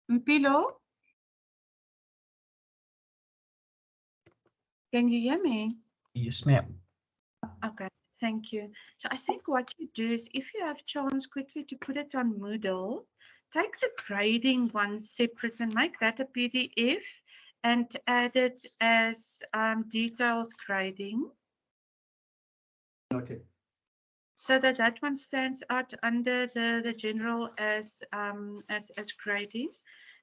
Mpilo, can you hear me? Yes, ma'am. Okay, thank you. So I think what you do is if you have chance quickly to put it on Moodle, take the grading one separate and make that a PDF and add it as detailed grading Noted. so that that one stands out under the general as grading.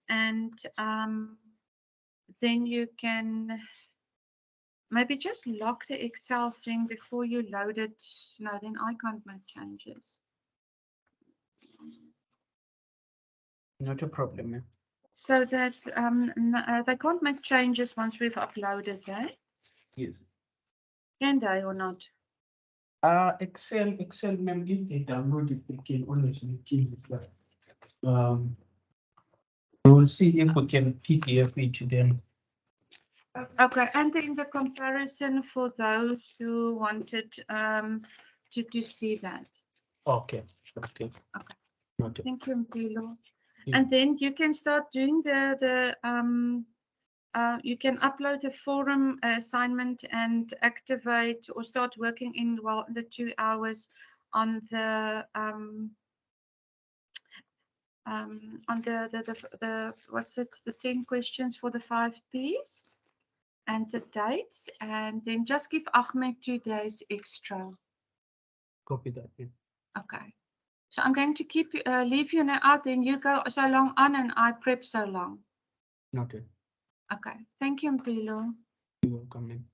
And then you can maybe just lock the Excel thing before you load it. No, then I can't make changes. Not a problem, ma'am. So that they can't make changes once we've uploaded, eh? Yes. Can they or not? Excel, ma'am, if they download it, they can always make changes, but we'll see if we can PDF it to them. Okay, and then the comparison for those who wanted to see that. Okay. Okay. Okay. Noted. Thank you, Mpilo. Yeah. And then you can start doing you can upload a forum assignment and activate or start working in the 2 hours on the what's it, the 10 questions for the 5 P's and the dates, and then just give Ahmed 2 days extra. Copy that, ma'am. Okay. So I'm going to leave you now out, then you go so long on and I prep so long. Noted. Okay. Thank you, Mpilo. You're welcome, ma'am.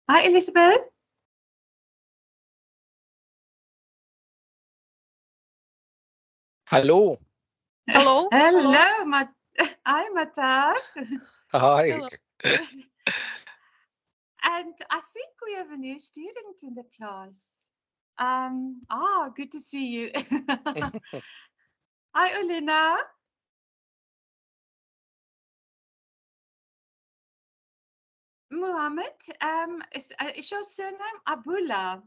Hi, Elizabeth. Hello. Hello. Hello, hi, Matas. Hi. Hello. And I think we have a new student in the class. Good to see you. Hi, Olina. Muhammad, is your surname Abula?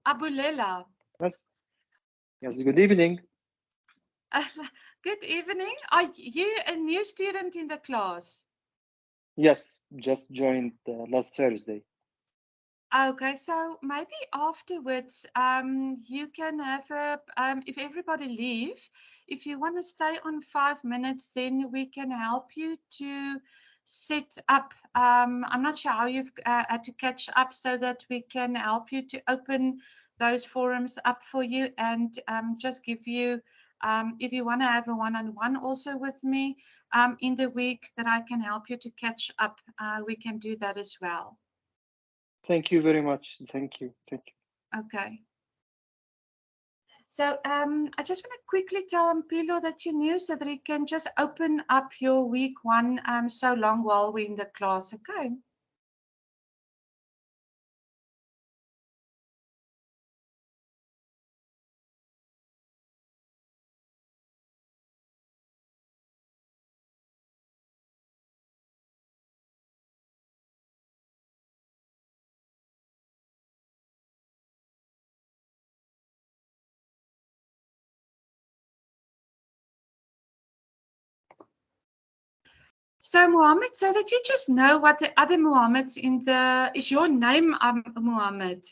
Abulela. Yes. Yes. Good evening. Good evening. Are you a new student in the class? Yes, just joined last Thursday. Okay, so maybe afterwards, you can have a, if everybody leave, if you want to stay on 5 minutes, then we can help you to set up. I'm not sure how you've had to catch up so that we can help you to open those forums up for you and just give you, if you want to have a one-on-one also with me in the week that I can help you to catch up, we can do that as well. Thank you very much. Thank you. Thank you. Okay. So I just want to quickly tell Mpilo that you knew so that he can just open up your week one so long while we're in the class, okay? So Muhammad, so that you just know what the other Muhammads in the, is your name Muhammad?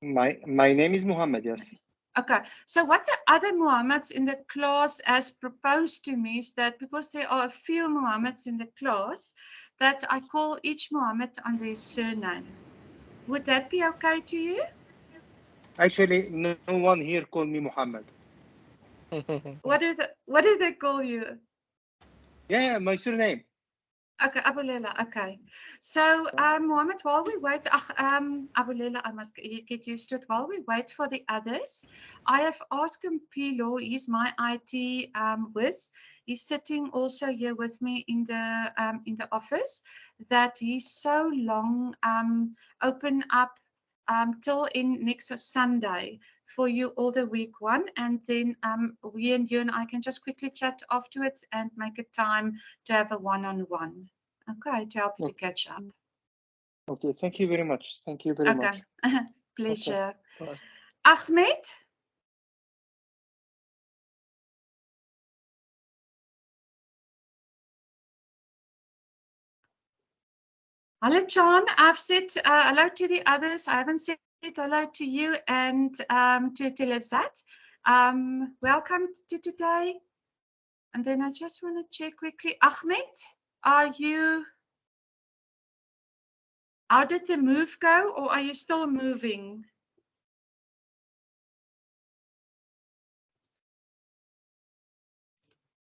My name is Muhammad, yes. Okay, so what the other Muhammads in the class has proposed to me is that because there are a few Muhammads in the class, that I call each Muhammad on their surname. Would that be okay to you? Actually, no one here called me Muhammad. What do they call you? Yeah, my surname. Okay, Abulela. Okay. So, Mohammed, while we wait, Abulela, I must get used to it. While we wait for the others, I have asked Mpilo, he's my IT whiz. He's sitting also here with me in the office, that he's so long open up till in next Sunday for you all the week one, and then you and I can just quickly chat afterwards and make a time to have a one-on-one. Okay, to help you to catch up. Okay, thank you very much. Thank you very much. Pleasure. Okay. Ahmed? Hello, John. I've said hello to the others. I haven't said hello to you and to Tilazat. Welcome to today. And then I just want to check quickly. Ahmed, are you, how did the move go, or are you still moving?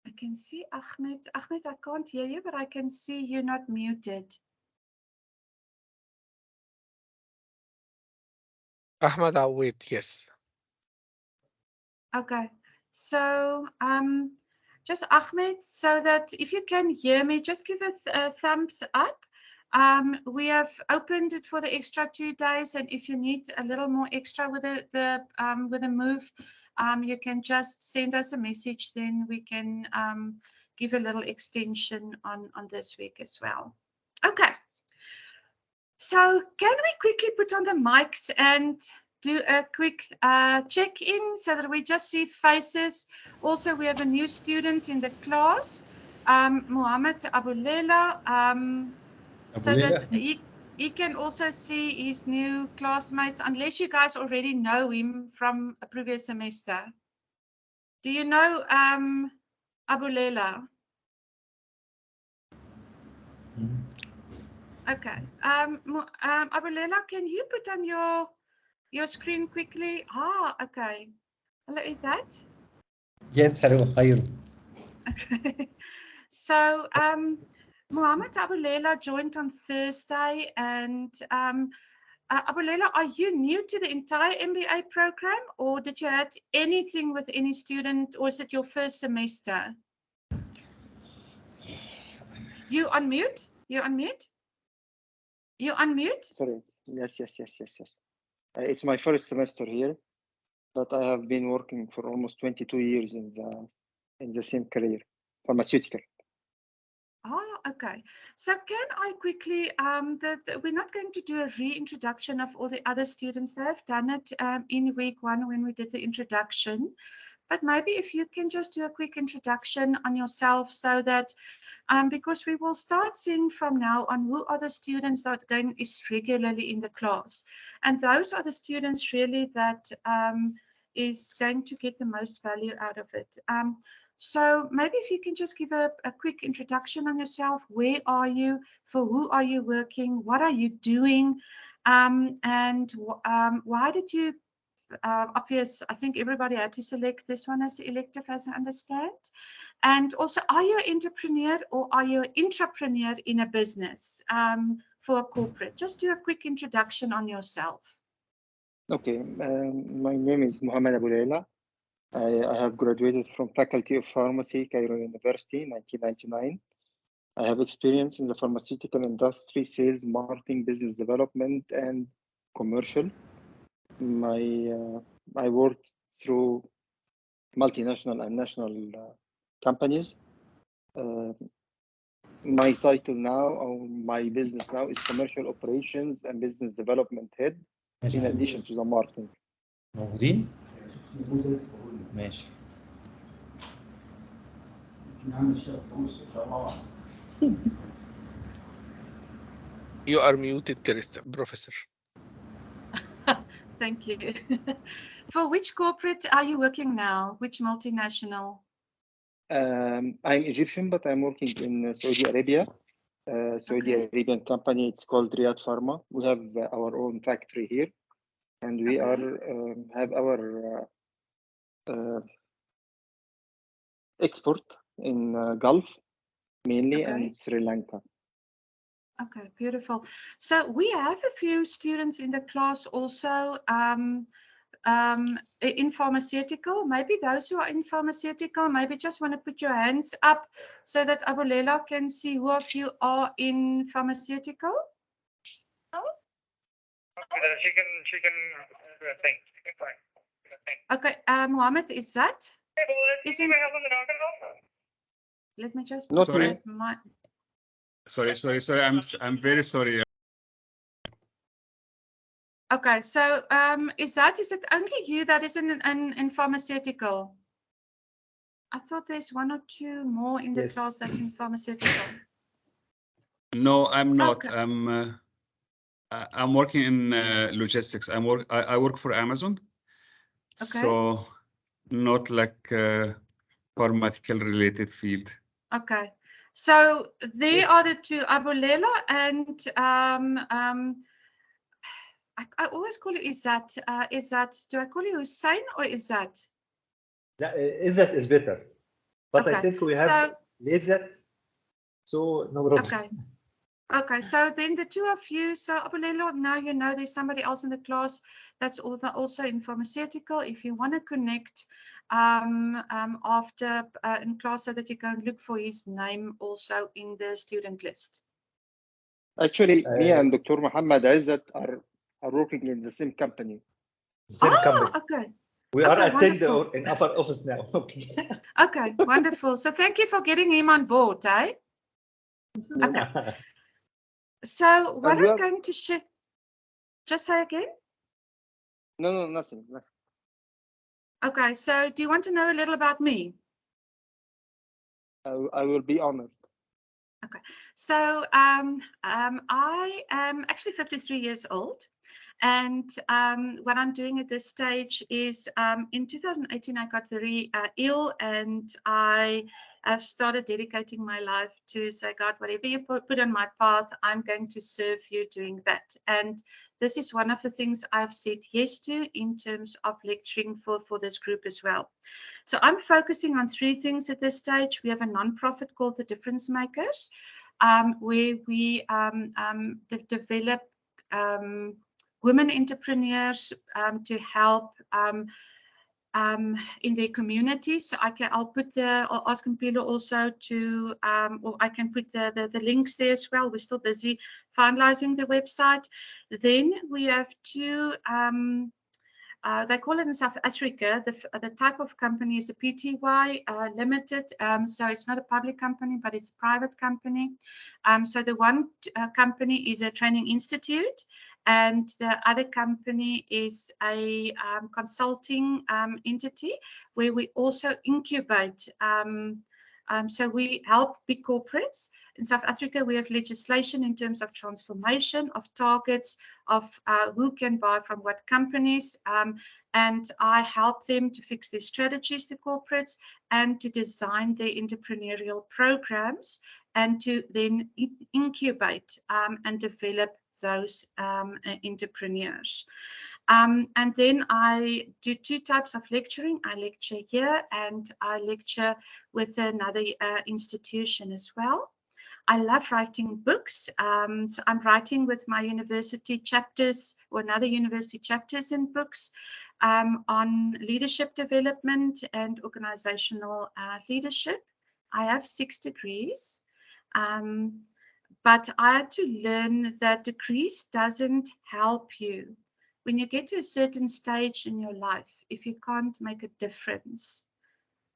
I can see Ahmed. Ahmed, I can't hear you, but I can see you're not muted. Ahmad, I'll wait. Yes. Okay, so just Ahmed, so that if you can hear me, just give a thumbs up. We have opened it for the extra 2 days, and if you need a little more extra with the move, you can just send us a message. Then we can give a little extension on this week as well. Okay. So can we quickly put on the mics and do a quick check-in so that we just see faces? Also, we have a new student in the class, Muhammad Abulela, so that he can also see his new classmates, unless you guys already know him from a previous semester. Do you know Abulela? Okay. Abulela, can you put on your screen quickly? Okay. Hello, is that? Yes, hello, خير. Okay. So Mohammed Abulela joined on Thursday, and Abulela, are you new to the entire MBA program, or did you had anything with any student, or is it your first semester? You unmute? You unmute? You unmute? Sorry. Yes. It's my first semester here, but I have been working for almost 22 years in the same career, pharmaceutical. Oh, okay. So can I quickly, we're not going to do a reintroduction of all the other students. They have done it in week 1 when we did the introduction. But maybe if you can just do a quick introduction on yourself so that, because we will start seeing from now on who are the students that are going regularly in the class. And those are the students really that is going to get the most value out of it. So maybe if you can just give a quick introduction on yourself. Where are you? For who are you working? What are you doing? And why did you, obvious, I think everybody had to select this one as the elective, as I understand. And also, are you an entrepreneur or are you an intrapreneur in a business for a corporate? Just do a quick introduction on yourself. Okay, my name is Mohammed Abulela. I have graduated from Faculty of Pharmacy, Cairo University in 1999. I have experience in the pharmaceutical industry, sales, marketing, business development, and commercial. I worked through multinational and national companies. My title now, or my business now, is Commercial Operations and Business Development Head, in addition to the marketing. موجودين؟ ماشي. You are muted, Professor. Thank you. For which corporate are you working now? Which multinational? I'm Egyptian, but I'm working in Saudi Arabia. Saudi Arabian company. It's called Riyadh Pharma. We have our own factory here, and we have our export in Gulf mainly and Sri Lanka. Okay, beautiful. So we have a few students in the class also in pharmaceutical. Maybe those who are in pharmaceutical, maybe just want to put your hands up so that Abulela can see who of you are in pharmaceutical. She can do a thing. Okay, Mohammed, is that? Let me just put my. Sorry. I'm very sorry. Okay, so is it only you that is in pharmaceutical? I thought there's one or two more in the class that's in pharmaceutical. No, I'm not. Okay. I'm working in logistics. I work for Amazon. Okay. So not like pharmaceutical related field. Okay. So there are the two, Abulela and I always call you Izzat. Izzat, do I call you Hussein or Izzat? Izzat is better. But I think we have Izzat, so no problem. Okay, so then the two of you, so Abulela, now you know there's somebody else in the class that's also in pharmaceutical. If you want to connect after in class so that you can look for his name also in the student list. Actually, me and Dr. Muhammad Izzat are working in the same company. Same company. Okay. We are attending in our office now. Okay. Okay, wonderful. So thank you for getting him on board, eh? Okay. So what I'm going to share, just say again? No, nothing. Okay, so do you want to know a little about me? I will be honored. Okay, so I am actually 53 years old. And what I'm doing at this stage is in 2018, I got very ill, and I have started dedicating my life to say, God, whatever you put on my path, I'm going to serve you doing that. And this is one of the things I've said yes to in terms of lecturing for this group as well. So I'm focusing on 3 things at this stage. We have a nonprofit called the Difference Makers. where we develop women entrepreneurs to help in their community. So I'll put I'll ask Mpilo also to, or I can put the links there as well. We're still busy finalizing the website. Then we have two, they call it in South Africa, the type of company is a PTY limited. So it's not a public company, but it's a private company. So the one company is a training institute, and the other company is a consulting entity where we also incubate. So we help big corporates. In South Africa, we have legislation in terms of transformation, of targets, of who can buy from what companies. And I help them to fix their strategies, the corporates, and to design their entrepreneurial programs, and to then incubate and develop those entrepreneurs. And then I do two types of lecturing. I lecture here and I lecture with another institution as well. I love writing books. So I'm writing with my university chapters or another university chapters in books on leadership development and organizational leadership. I have 6 degrees. But I had to learn that degrees doesn't help you. When you get to a certain stage in your life, if you can't make a difference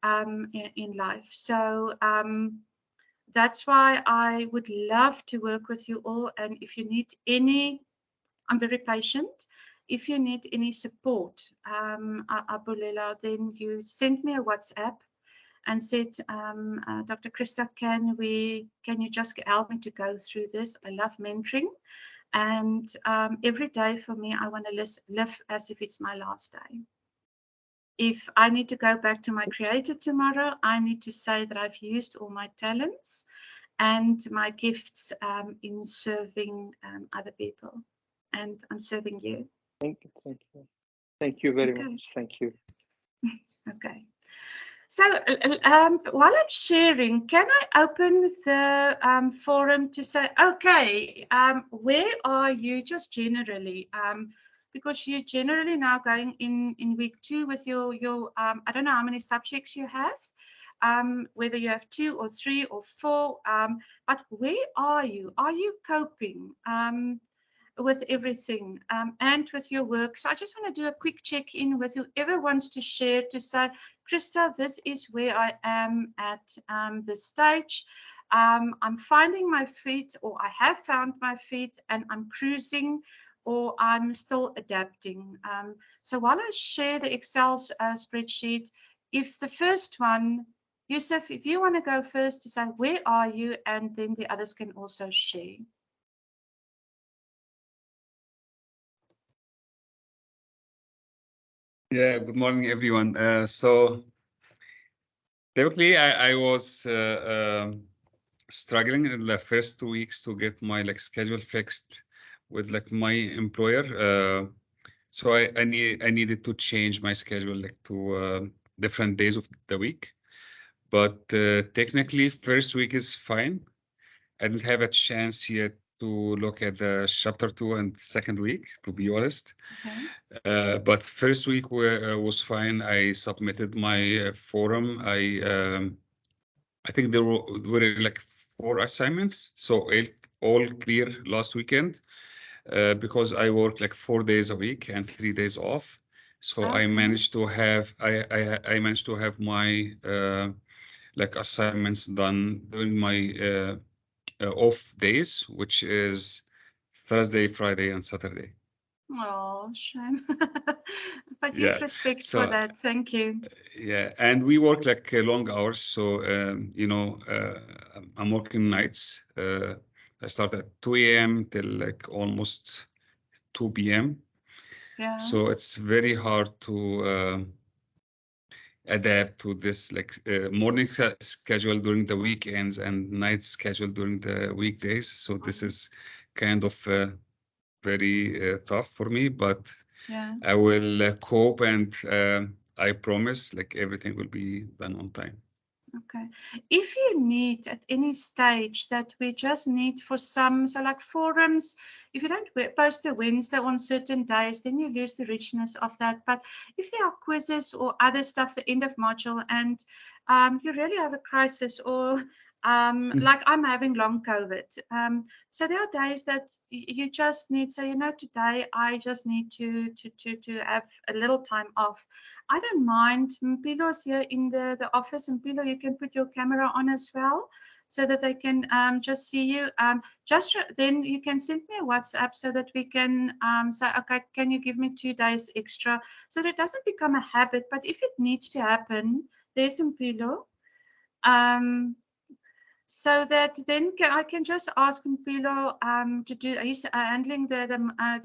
in life. So that's why I would love to work with you all. And if you need any, I'm very patient. If you need any support, Abulela, then you send me a WhatsApp and said, Dr. Christa, can you just help me to go through this? I love mentoring. And every day for me, I want to live as if it's my last day. If I need to go back to my creator tomorrow, I need to say that I've used all my talents and my gifts in serving other people. And I'm serving you. Thank you. Thank you very much. Thank you. Okay. So while I'm sharing, can I open the forum to say, okay, where are you just generally? Because you're generally now going in week 2 with your I don't know how many subjects you have, whether you have 2 or 3 or 4, but where are you? Are you coping? With everything and with your work. So I just want to do a quick check-in with whoever wants to share, to say, Christa, this is where I am at this stage. I'm finding my feet, or I have found my feet, and I'm cruising, or I'm still adapting. So while I share the Excel spreadsheet, if the first one, Yusuf, if you want to go first to say, where are you? And then the others can also share. Yeah, good morning, everyone. So typically, I was struggling in the first 2 weeks to get my schedule fixed with my employer. So I needed to change my schedule to different days of the week. But technically, first week is fine. I didn't have a chance yet to look at the chapter 2 and second week, to be honest. Okay. But first week was fine. I submitted my forum. I think there were 4 assignments, so all clear last weekend. Because I work 4 days a week and 3 days off, so Okay. I managed to have I managed to have my assignments done during my off days, which is Thursday, Friday, and Saturday. Oh, shame. But Yeah, you've respect so for that. Thank you. yeah, and we work long hours. So I'm working nights. I start at 2 a.m. till almost 2 p.m. Yeah. So it's very hard to adapt to this morning schedule during the weekends and night schedule during the weekdays. So this is kind of very tough for me, but Yeah. I will cope, and I promise everything will be done on time. Okay. If you need at any stage that we just need for some, so like forums, if you don't post a Wednesday on certain days, then you lose the richness of that. But if there are quizzes or other stuff, the end of module, and you really have a crisis, or like I'm having long COVID. So there are days that you just need, so, you know, today I just need to have a little time off. I don't mind. Mpilo's here in the office. Mpilo, you can put your camera on as well so that they can just see you. Then you can send me a WhatsApp so that we can say, okay, can you give me 2 days extra, so that it doesn't become a habit. But if it needs to happen, there's Mpilo. So that then I can just ask Mpilo to do. He's handling the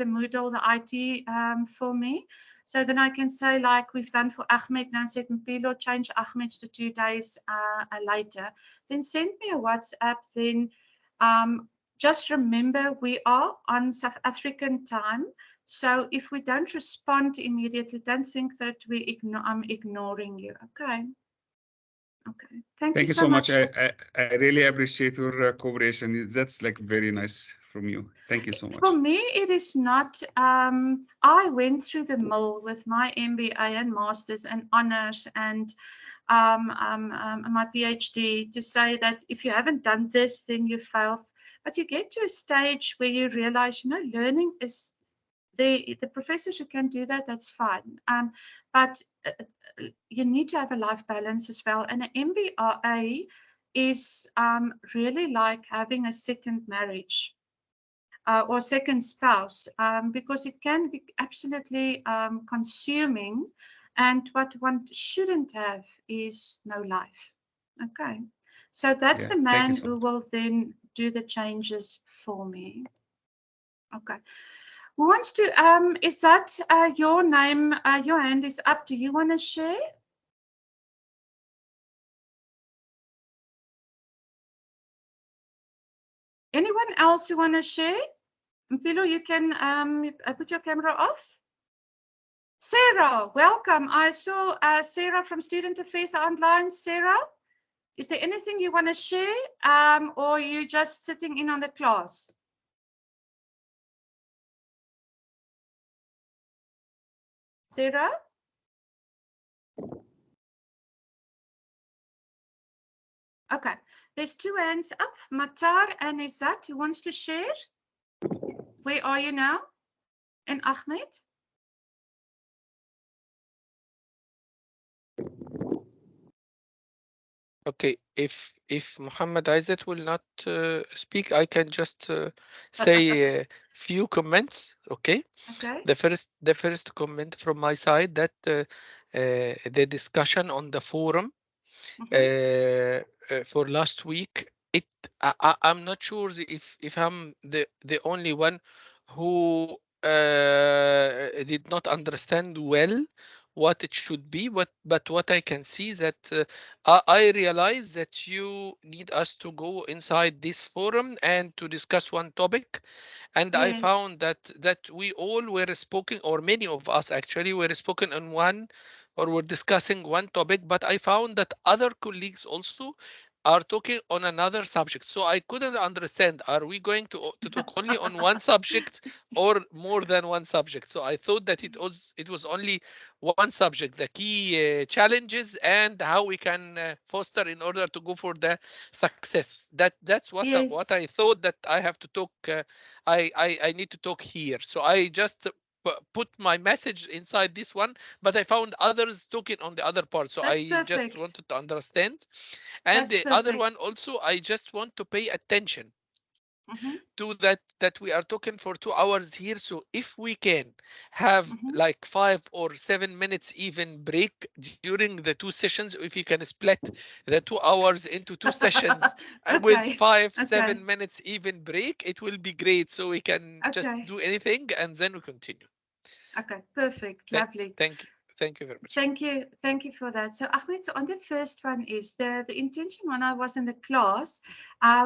Moodle, the IT for me. So then I can say, like we've done for Ahmed, now said Mpilo, change Ahmed's to 2 days later. Then send me a WhatsApp. Then just remember we are on South African time. So if we don't respond immediately, don't think that I'm ignoring you. Okay. Okay. Thank you so much. I really appreciate your cooperation. That's like very nice from you. Thank you so much. For me, it is not. I went through the mill with my MBA and masters and honors and my PhD to say that if you haven't done this, then you fail. But you get to a stage where you realize, you know, learning is the professors who can do that, that's fine. But you need to have a life balance as well. And an MBA is really like having a second marriage or second spouse, because it can be absolutely consuming. And what one shouldn't have is no life. Okay. So that's the man who will then do the changes for me. Okay. Who wants to, is that your name? Your hand is up. Do you want to share? Anyone else who want to share? Mpilo, you can put your camera off. Sarah, welcome. I saw Sarah from Student Affairs online. Sarah, is there anything you want to share, or are you just sitting in on the class? Sarah? Okay, there's 2 hands up. Matar and Izzat, who wants to share? Where are you now? And Ahmed? Okay, if Muhammad Aizat will not speak, I can just say a few comments. Okay. Okay. The first comment from my side, that the discussion on the forum for last week, I'm not sure if I'm the only one who did not understand well what it should be, but what I can see that I realize that you need us to go inside this forum and to discuss one topic, and I found that we all were speaking, or many of us actually were speaking on one, or were discussing one topic, but I found that other colleagues also are talking on another subject. So I couldn't understand, are we going to talk only on one subject or more than one subject? So I thought that it was only one subject, the key challenges and how we can foster in order to go for the success. That's what I thought that I have to talk. I need to talk here. So I just put my message inside this one, but I found others talking on the other part. So I just wanted to understand. And the other one also, I just want to pay attention to that we are talking for 2 hours here. So if we can have like 5 or 7 minutes even break during the 2 sessions, if you can split the 2 hours into 2 sessions with 5-7 minutes even break, it will be great. So we can just do anything and then we continue. Okay, perfect. Lovely. Thank you. Thank you very much. Thank you for that. So Ahmed, on the first one is the intention when I was in the class,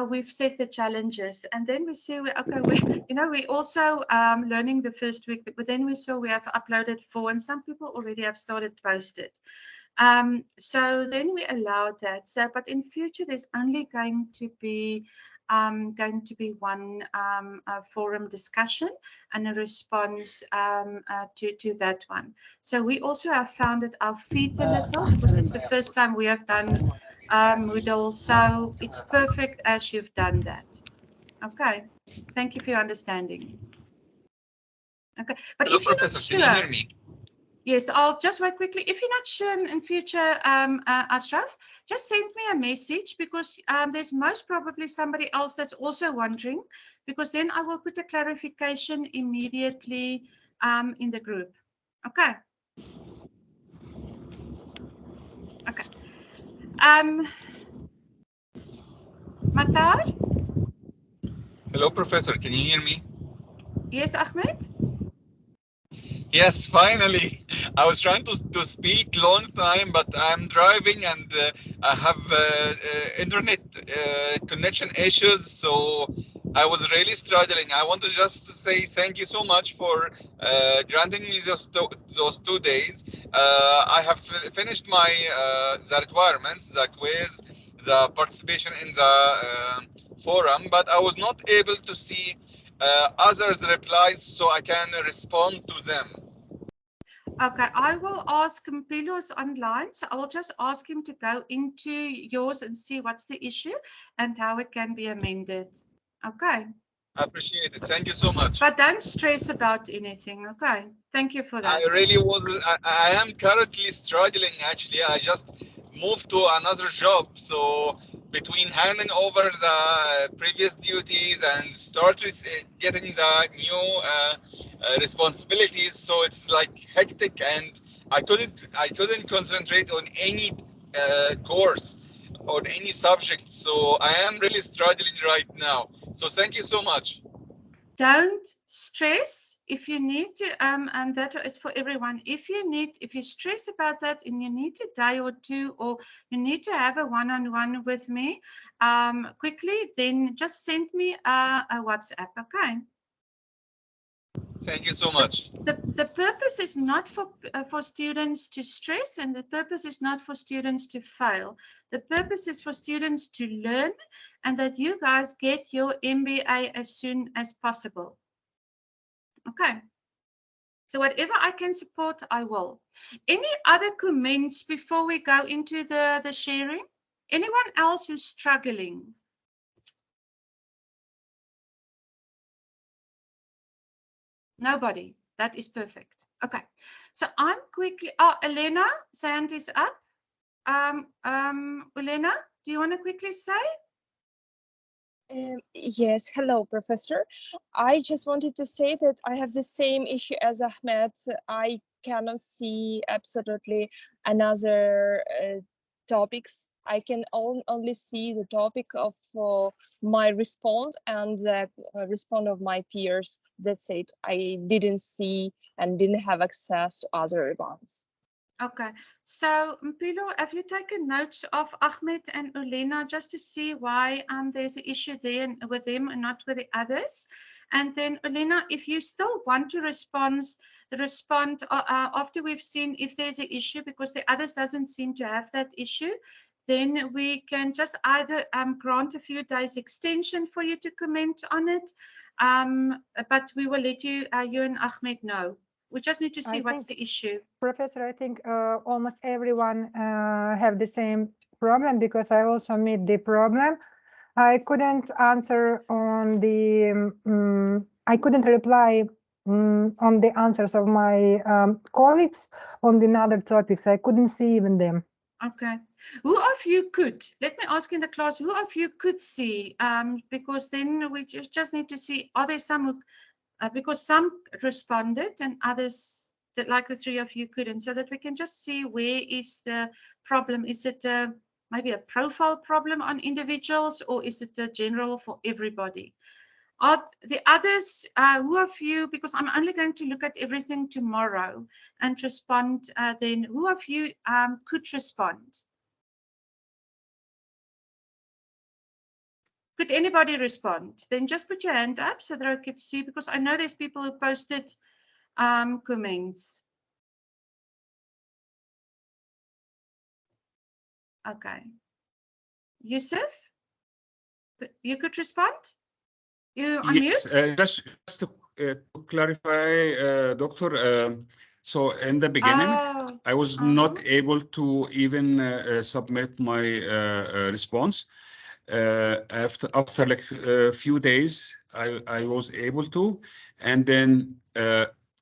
we've set the challenges, and then we see we also learning the first week, but then we saw we have uploaded 4, and some people already have started posted. So then we allowed that. So, but in future, there's only going to be one forum discussion and a response to that one. So we also have founded our feet a little because it's the first time we have done Moodle. So it's perfect as you've done that. Okay. Thank you for your understanding. Okay. But Hello, if you're not Professor, sure, can you hear me? yes, I'll just wait quickly. If you're not sure in future, Ashraf, just send me a message because there's most probably somebody else that's also wondering, because then I will put a clarification immediately in the group. Okay. Okay. Matar? Hello, Professor, can you hear me? Yes, Ahmed? Yes, finally. I was trying to speak long time, but I'm driving and I have internet connection issues, so I was really struggling. I wanted just to say thank you so much for granting me those 2 days. I have finished my the requirements, the quiz, the participation in the forum, but I was not able to see others' replies so I can respond to them. Okay, I will ask Mpilo's online, so I will just ask him to go into yours and see what's the issue and how it can be amended. Okay. I appreciate it. Thank you so much. But don't stress about anything. Okay. Thank you for that. I really was. I am currently struggling. Actually, I just moved to another job, so between handing over the previous duties and start getting the new responsibilities, so it's like hectic, and I couldn't concentrate on any course or any subject. So I am really struggling right now. So thank you so much. Don't stress if you need to, and that is for everyone. If you stress about that and you need a day or two, or you need to have a one-on-one with me quickly, then just send me a WhatsApp, okay? Thank you so much. The purpose is not for students to stress, and the purpose is not for students to fail. The purpose is for students to learn, and that you guys get your MBA as soon as possible. Okay. So whatever I can support, I will. Any other comments before we go into the sharing? Anyone else who's struggling? Nobody. That is perfect. Okay. So I'm quickly. Oh, Elena, hand is up. Elena, do you want to quickly say? Yes, hello, Professor. I just wanted to say that I have the same issue as Ahmed. I cannot see absolutely another topics. I can only see the topic of my response and the response of my peers. That's it. I didn't see and didn't have access to other ones. Okay, so Mpilo, have you taken notes of Ahmed and Olena just to see why there's an issue there with them and not with the others? And then Olena, if you still want to respond after we've seen if there's an issue, because the others doesn't seem to have that issue, then we can just either grant a few days extension for you to comment on it, but we will let you and Ahmed know. We just need to see what's the issue. Professor, I think almost everyone have the same problem, because I also meet the problem. I couldn't answer on the, I couldn't reply on the answers of my colleagues on the other topics. I couldn't see even them. Okay. Who of you could? Let me ask in the class, who of you could see? Because then we just need to see, are there some who, because some responded and others, that like the three of you couldn't, so that we can just see where is the problem. Is it maybe a profile problem on individuals, or is it a general for everybody? Are the others, who of you, because I'm only going to look at everything tomorrow and respond, then who of you could respond? Could anybody respond? Then just put your hand up so that I could see, because I know there's people who posted comments. Okay. Yusuf, you could respond? You Yes, unmute? just to clarify, Doctor, so in the beginning, I was not able to even submit my response. After like a few days, I was able to, and then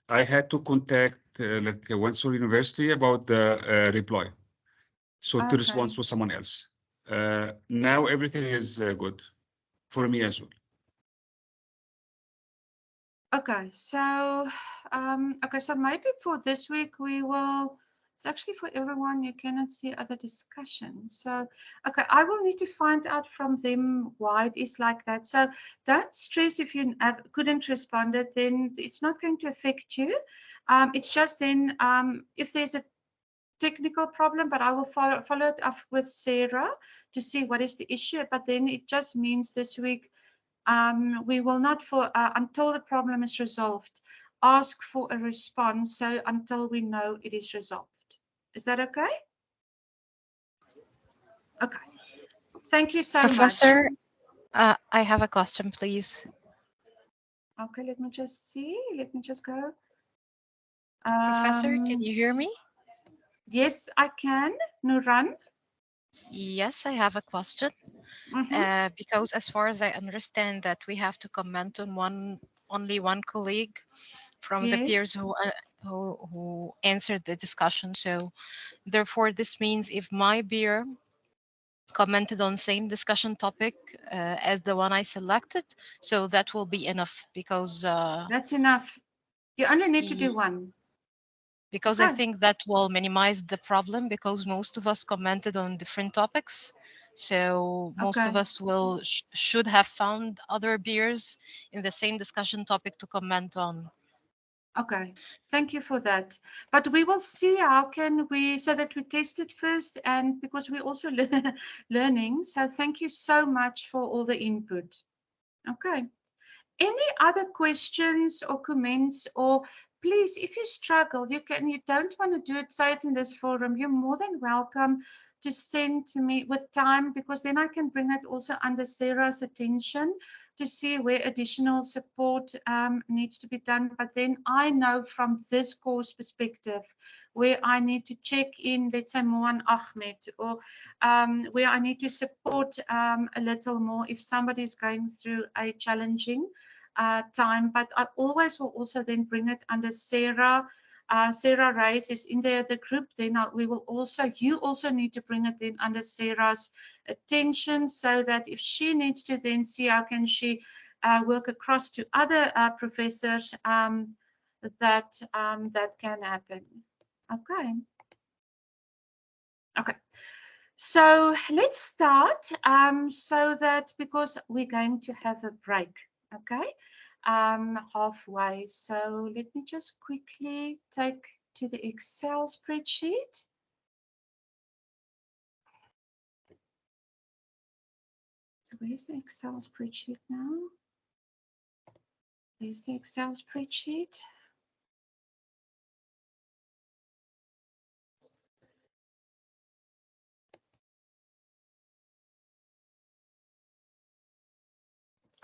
I had to contact like Windsor University about the reply, so to respond to someone else. Now everything is good for me as well. Okay, so so maybe for this week we will. It's actually for everyone. You cannot see other discussions. So, okay, I will need to find out from them why it is like that. So, don't stress if you couldn't respond. Then it's not going to affect you. It's just then if there's a technical problem, but I will follow it up with Sarah to see what is the issue. But then it just means this week. We will not until the problem is resolved, ask for a response. So until we know it is resolved. Is that okay? Okay. Thank you so Professor, much. I have a question, please. Okay, let me just see. Let me just go. Professor, can you hear me? Yes, I can. Nuran? Yes, I have a question. Because as far as I understand that we have to comment on only one colleague from the peers who answered the discussion. So therefore, this means if my peer commented on same discussion topic as the one I selected, so that will be enough because that's enough. You only need to do one. Because I think that will minimize the problem because most of us commented on different topics. So most of us will should have found other peers in the same discussion topic to comment on. Okay, thank you for that. But we will see how can we, so that we test it first, and because we're also learning. So thank you so much for all the input. Okay. Any other questions or comments, or please, if you struggle, you don't want to do it, say it in this forum, you're more than welcome to send to me with time, because then I can bring it also under Sarah's attention to see where additional support needs to be done. But then I know from this course perspective where I need to check in, let's say Mohan Ahmed, or where I need to support a little more if somebody is going through a challenging time. But I always will also then bring it under Sarah. Sarah Reis is in the group. Then you also need to bring it then under Sarah's attention, so that if she needs to then see how can she work across to other professors, that can happen. Okay. Okay. So let's start, so that because we're going to have a break, okay, halfway. So let me just quickly take to the Excel spreadsheet. So where's the Excel spreadsheet now? There's the Excel spreadsheet.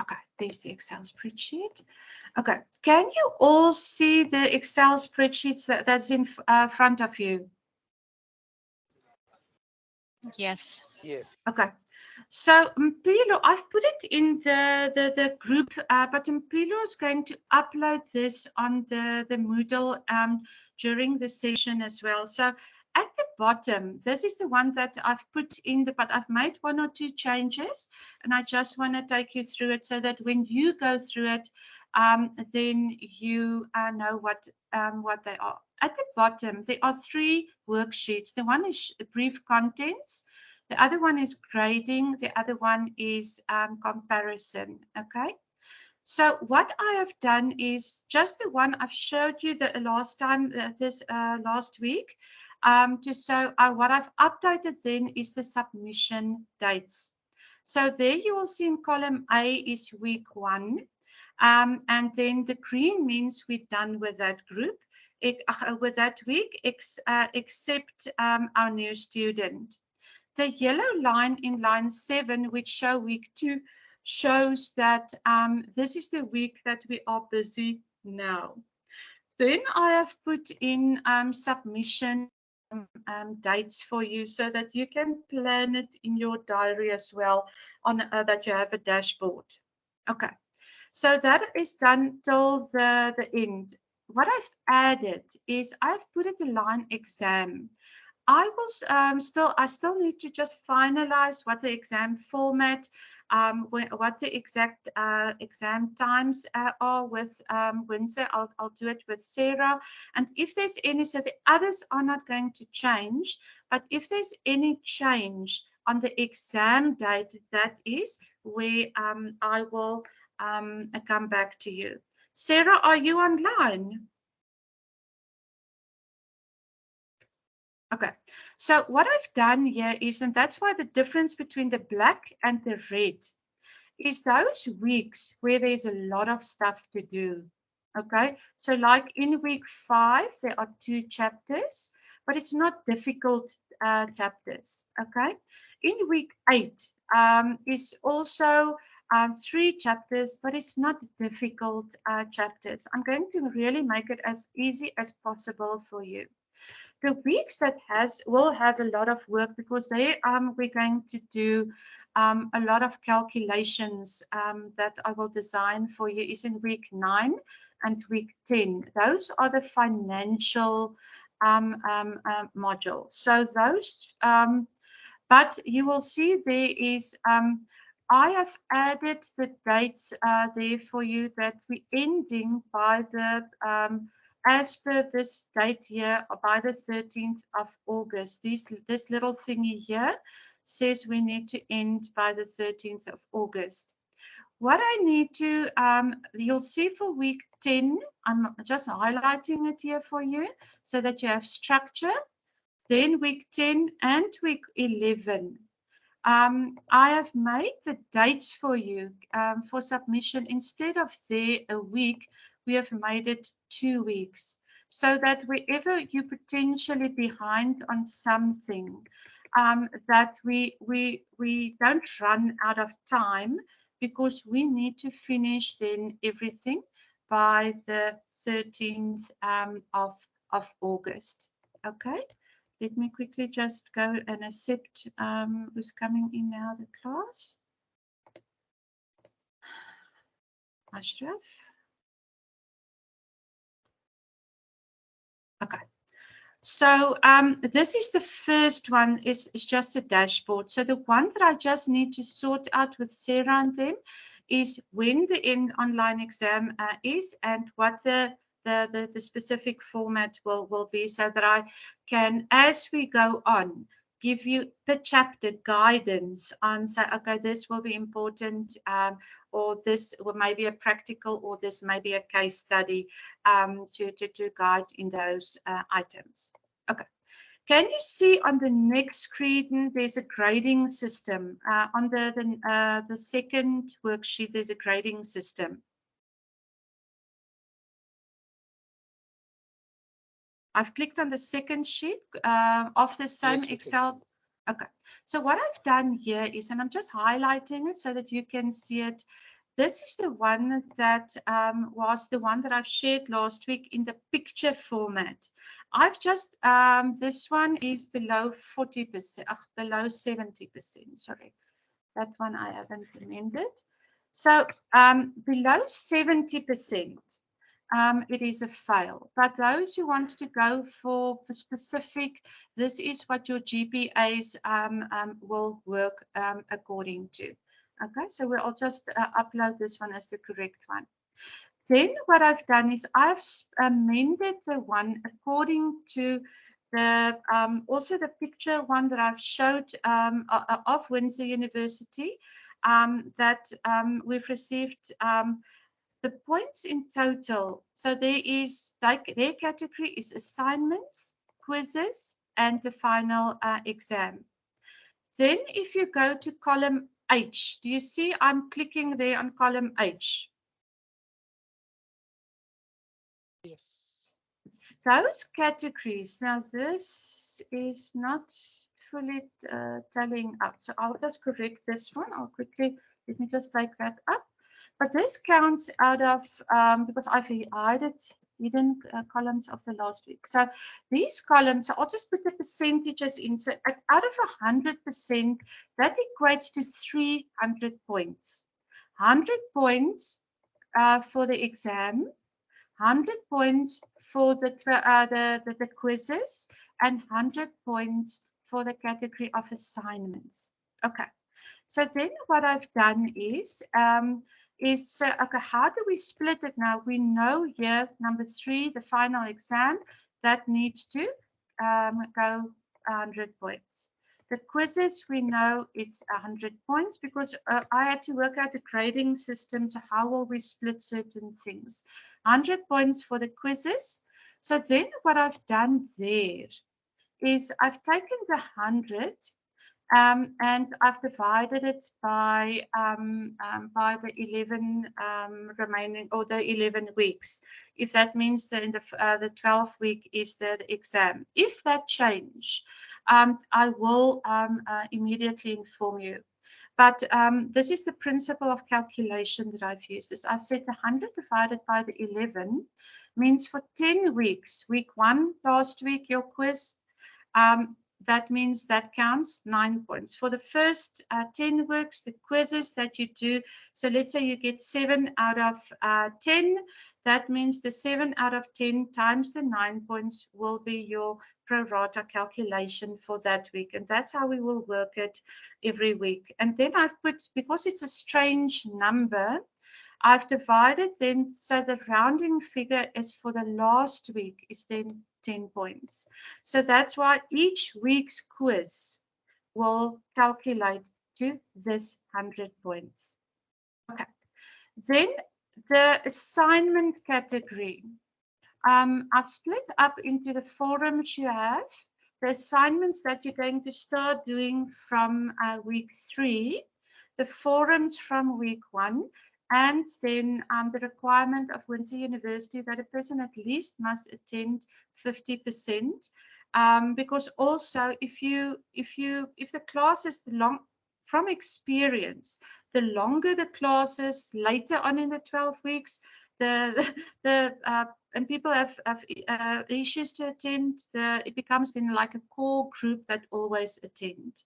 Okay, there's the Excel spreadsheet. Okay, can you all see the Excel spreadsheets that's in front of you? Yes. Yes. Okay. So Mpilo, I've put it in the group, but Mpilo is going to upload this on the Moodle during the session as well. So at the bottom, this is the one that I've put in, but I've made 1 or 2 changes, and I just want to take you through it so that when you go through it, then you know what they are. At the bottom, there are 3 worksheets. The one is brief contents. The other one is grading. The other one is comparison. Okay. So what I have done is just the one I've showed you the last time, last week. What I've updated then is the submission dates. So there you will see in column A is week 1. And then the green means we're done with that group, with that week, except our new student. The yellow line in line 7, which show week 2, shows that this is the week that we are busy now. Then I have put in submission dates for you so that you can plan it in your diary as well, on that you have a dashboard. Okay, so that is done till the end. What I've added is I've put it a line exam. I will I still need to just finalize what the exam format, what the exact exam times are with Wednesday. I'll do it with Sarah. And if there's any, so the others are not going to change, but if there's any change on the exam date, that is where I will come back to you. Sarah, are you online? Okay, so what I've done here is, and that's why the difference between the black and the red is those weeks where there's a lot of stuff to do. Okay, so like in week 5, there are 2 chapters, but it's not difficult chapters. Okay, in week 8 is also 3 chapters, but it's not difficult chapters. I'm going to really make it as easy as possible for you. The weeks that will have a lot of work, because they we're going to do a lot of calculations that I will design for you, is in week 9 and week 10. Those are the financial modules. So those, but you will see there is, I have added the dates there for you that we're ending by the as per this date here, by the 13th of August. This little thingy here says we need to end by the 13th of August. What I need to, you'll see for week 10, I'm just highlighting it here for you so that you have structure. Then week 10 and week 11. I have made the dates for you for submission. Instead of there a week, we have made it 2 weeks, so that wherever you're potentially behind on something, that we don't run out of time, because we need to finish then everything by the 13th of August. Okay. Let me quickly just go and accept who's coming in now, the class. Ashraf. Okay. So this is the first one, is just a dashboard. So the one that I just need to sort out with Sarah and them is when the online exam is, and what the specific format will be, so that I can, as we go on, give you per chapter guidance on, say, okay, this will be important, or this may be a practical, or this may be a case study to guide in those items. Okay. Can you see on the next screen, there's a grading system. On the second worksheet, there's a grading system. I've clicked on the second sheet of the same Excel. Okay, so what I've done here is, and I'm just highlighting it so that you can see it. This is the one that was the one that I've shared last week in the picture format. I've just, this one is below 40%, below 70%, sorry. That one I haven't amended. So below 70%. It is a fail. But those who want to go for specific, this is what your GPAs will work according to. Okay, so we'll just upload this one as the correct one. Then what I've done is I've amended the one according to the also the picture one that I've showed of Windsor University, that we've received the points in total. So there is, like, their category is assignments, quizzes, and the final exam. Then if you go to column H, do you see I'm clicking there on column H? Yes. Those categories, now this is not fully tallying up. So I'll just correct this one. I'll quickly, let me just take that up. But this counts out of, because I've added hidden columns of the last week. So these columns, so I'll just put the percentages in. So out of 100%, that equates to 300 points. 100 points for the exam, 100 points for the quizzes, and 100 points for the category of assignments. Okay, so then what I've done is okay, how do we split it now? We know here, number 3, the final exam, that needs to go 100 points. The quizzes, we know it's 100 points because I had to work out the grading system. So how will we split certain things? 100 points for the quizzes. So then what I've done there is I've taken the 100 and I've divided it by the 11 remaining, or the 11 weeks. If that means that in the 12th week is the exam. If that change, I will immediately inform you. But this is the principle of calculation that I've used. Is I've said 100 divided by the 11 means for 10 weeks. Week 1, last week, your quiz, that means that counts 9 points. For the first 10 weeks, the quizzes that you do, so let's say you get 7 out of 10, that means the 7 out of 10 times the 9 points will be your pro rata calculation for that week. And that's how we will work it every week. And then I've put, because it's a strange number, I've divided then, so the rounding figure is for the last week is then 10 points. So that's why each week's quiz will calculate to this 100 points. Okay. Then the assignment category. I've split up into the forums you have, the assignments that you're going to start doing from week 3, the forums from week 1, and then the requirement of Windsor University that a person at least must attend 50%. Because also if the class is long, from experience, the longer the classes later on in the 12 weeks, and people have issues to attend, it becomes then like a core group that always attend.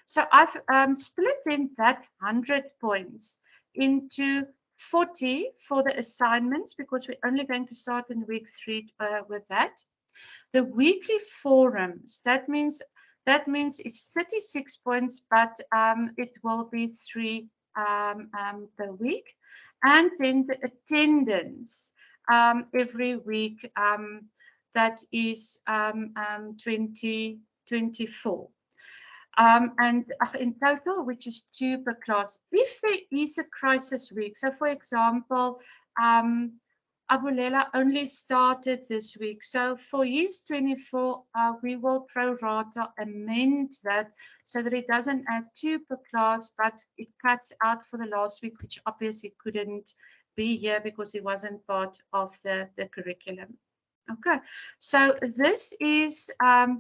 So I've split in that 100 points into 40 for the assignments, because we're only going to start in week 3 with that. The weekly forums, that means it's 36 points, but it will be 3 per week. And then the attendance every week, that is 24. And in total, which is 2 per class. If there is a crisis week, so for example, Abulela only started this week. So for his 24, we will pro rata amend that so that it doesn't add 2 per class, but it cuts out for the last week, which obviously couldn't be here because it wasn't part of the curriculum. Okay, so this is how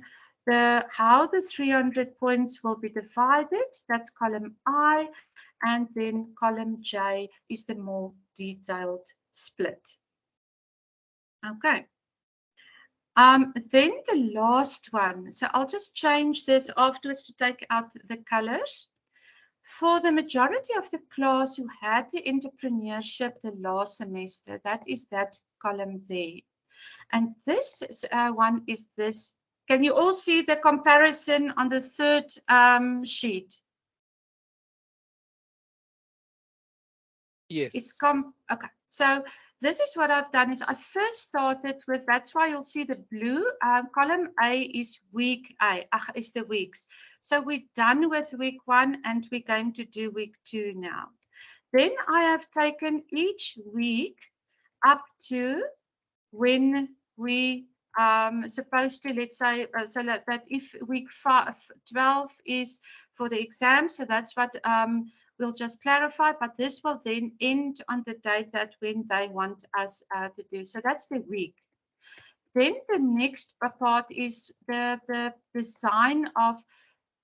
the 300 points will be divided. That's column I, and then column J is the more detailed split. Okay. Then the last one. So I'll just change this afterwards to take out the colors. For the majority of the class who had the entrepreneurship the last semester, that is that column there. And this one is this. Can you all see the comparison on the third sheet? Yes. It's okay. So this is what I've done is I first started with, that's why you'll see the blue column A is week A, is the weeks. So we're done with week 1 and we're going to do week 2 now. Then I have taken each week up to when we supposed to, let's say, so that if week 12 is for the exam, so that's what we'll just clarify, but this will then end on the date that when they want us to do. So that's the week. Then the next part is the design of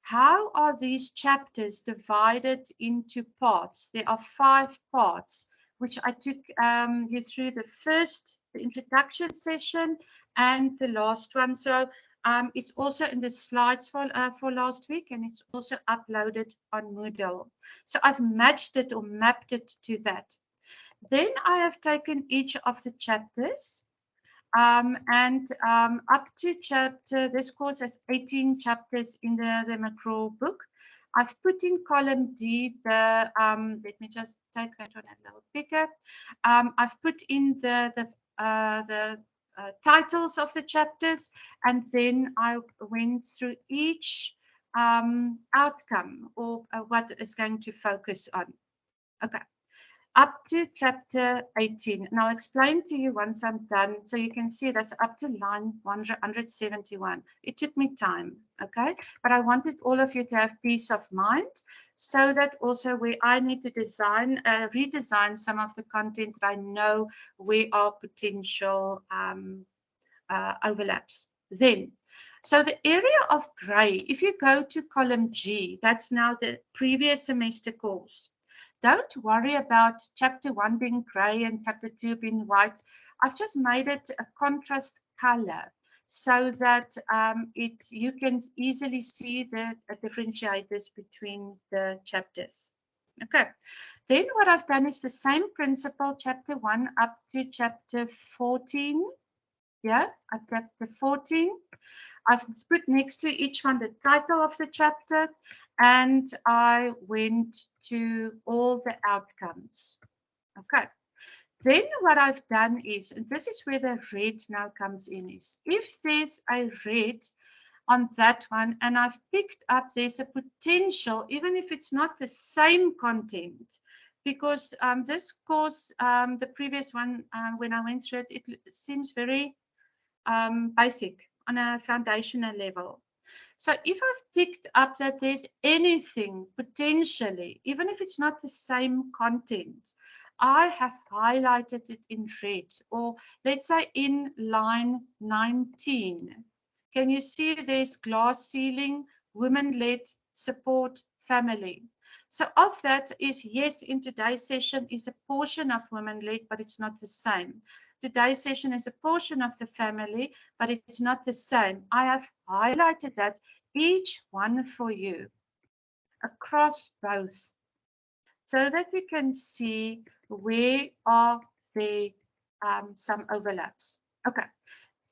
how are these chapters divided into parts? There are 5 parts, which I took you through the introduction session and the last one. So it's also in the slides for last week, and it's also uploaded on Moodle. So I've matched it or mapped it to that. Then I have taken each of the chapters and up to chapter, this course has 18 chapters in the McGraw book. I've put in column D the, let me just take that one a little bigger. I've put in the titles of the chapters, and then I went through each outcome or what is going to focus on. Okay. Up to chapter 18, and I'll explain to you once I'm done, so you can see that's up to line 171. It took me time, okay? But I wanted all of you to have peace of mind, so that also where I need to redesign some of the content that I know where are potential overlaps. Then, so the area of grey, if you go to column G, that's now the previous semester course. Don't worry about chapter 1 being grey and chapter 2 being white. I've just made it a contrast color so that you can easily see the differentiators between the chapters. Okay, then what I've done is the same principle, chapter 1 up to chapter 14. Yeah, at chapter 14. I've put next to each one the title of the chapter, and I went to all the outcomes. Okay. Then what I've done is, and this is where the red now comes in, is if there's a red on that one, and I've picked up, there's a potential, even if it's not the same content, because this course, the previous one, when I went through it, it seems very basic on a foundational level. So if I've picked up that there's anything potentially, even if it's not the same content, I have highlighted it in red, or let's say in line 19. Can you see there's glass ceiling, women-led support, family? So of that is, yes, in today's session is a portion of women-led, but it's not the same. Today's session is a portion of the family, but it's not the same. I have highlighted that, each one for you, across both, so that we can see where are there some overlaps. Okay,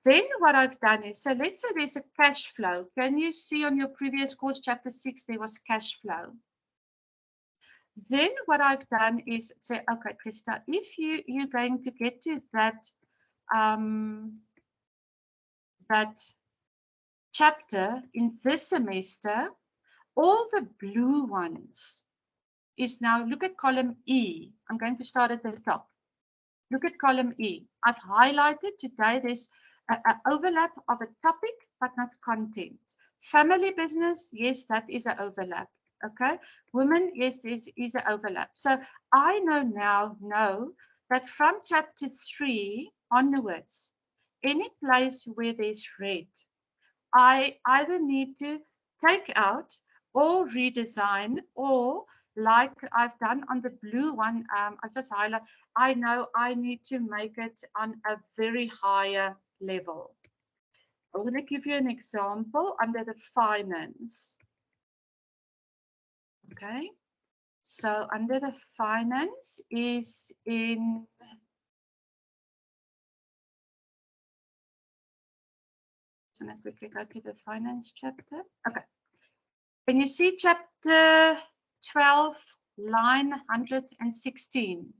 then what I've done is, so let's say there's a cash flow. Can you see on your previous course, chapter 6, there was cash flow? Then what I've done is say, okay, Krista, if you're going to get to that that chapter in this semester, all the blue ones is now, look at column E. I'm going to start at the top. Look at column E. I've highlighted today there's an overlap of a topic, but not content. Family business, yes, that is an overlap. Okay, women, yes, there is an overlap. So I know that from chapter 3 onwards, any place where there's red, I either need to take out or redesign, or like I've done on the blue one, I just highlight, I know I need to make it on a very higher level. I'm going to give you an example under the finance. Okay, so under the finance is in I'm going to quickly go to the finance chapter. Okay, can you see chapter 12, line 116?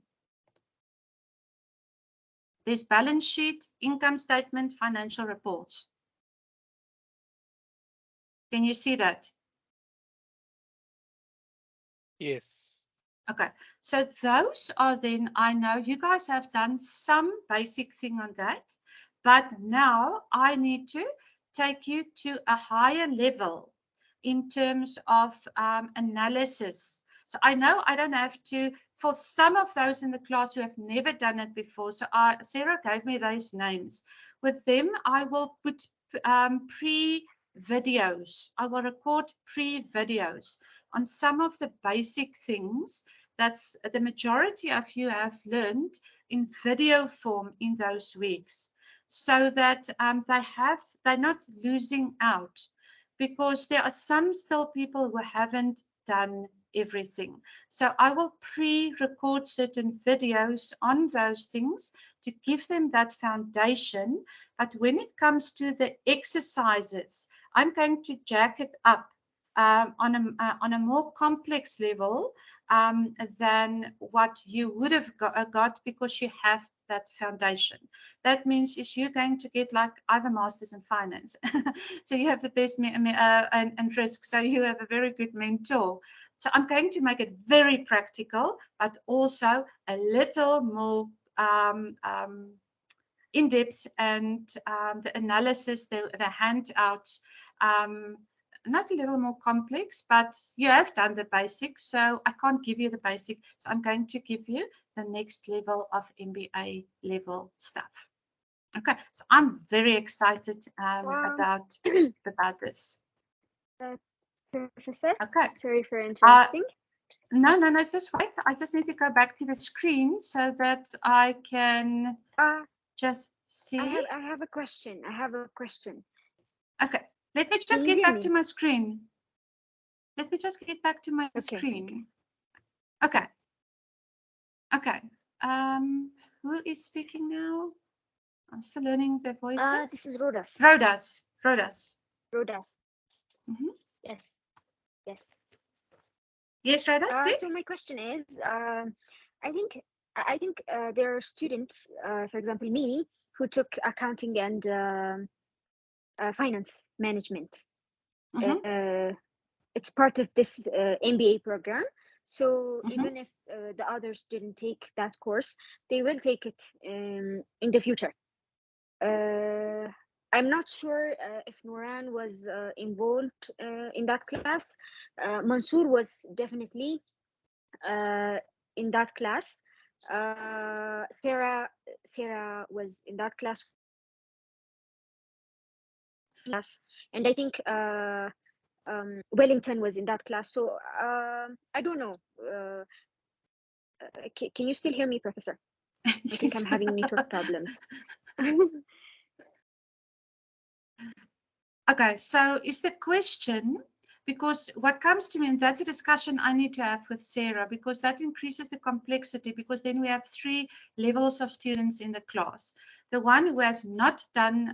There's balance sheet, income statement, financial reports. Can you see that? Yes. Okay, so those are then, I know you guys have done some basic thing on that, but now I need to take you to a higher level in terms of analysis. So I know I don't have to, for some of those in the class who have never done it before, so Sarah gave me those names. With them, I will put videos. I will record pre-videos on some of the basic things that's the majority of you have learned in video form in those weeks, so that they're not losing out, because there are some still people who haven't done everything. So I will pre-record certain videos on those things to give them that foundation. But when it comes to the exercises, I'm going to jack it up on a more complex level than what you would have got because you have that foundation. That means is you're going to get, like, I have a master's in finance. So you have the best and risk. So you have a very good mentor. So I'm going to make it very practical, but also a little more in depth, and the analysis, the handouts, not a little more complex, but you have done the basics, so I can't give you the basic. So I'm going to give you the next level of MBA level stuff. Okay, so I'm very excited about this. Professor? Okay. Sorry for interrupting. No, just wait. I just need to go back to the screen so that I can just see. I have a question. Okay. Let me just get back to my screen. Let me just get back to my screen. Okay. Okay. Who is speaking now? I'm still learning the voices. This is Rodas. Rodas. Mm-hmm. Yes. Yes, Rodas, speak. So my question is, I think there are students, for example, me, who took accounting and finance management. Mm-hmm. It's part of this MBA program. So even if the others didn't take that course, they will take it in the future. I'm not sure if Nouran was involved in that class. Mansour was definitely in that class. Sarah was in that class, and I think Wellington was in that class. So I don't know. Can you still hear me, Professor? I think I'm having network problems. Okay, so is the question, because what comes to me, and that's a discussion I need to have with Sarah, because that increases the complexity, because then we have 3 levels of students in the class. The one who has not done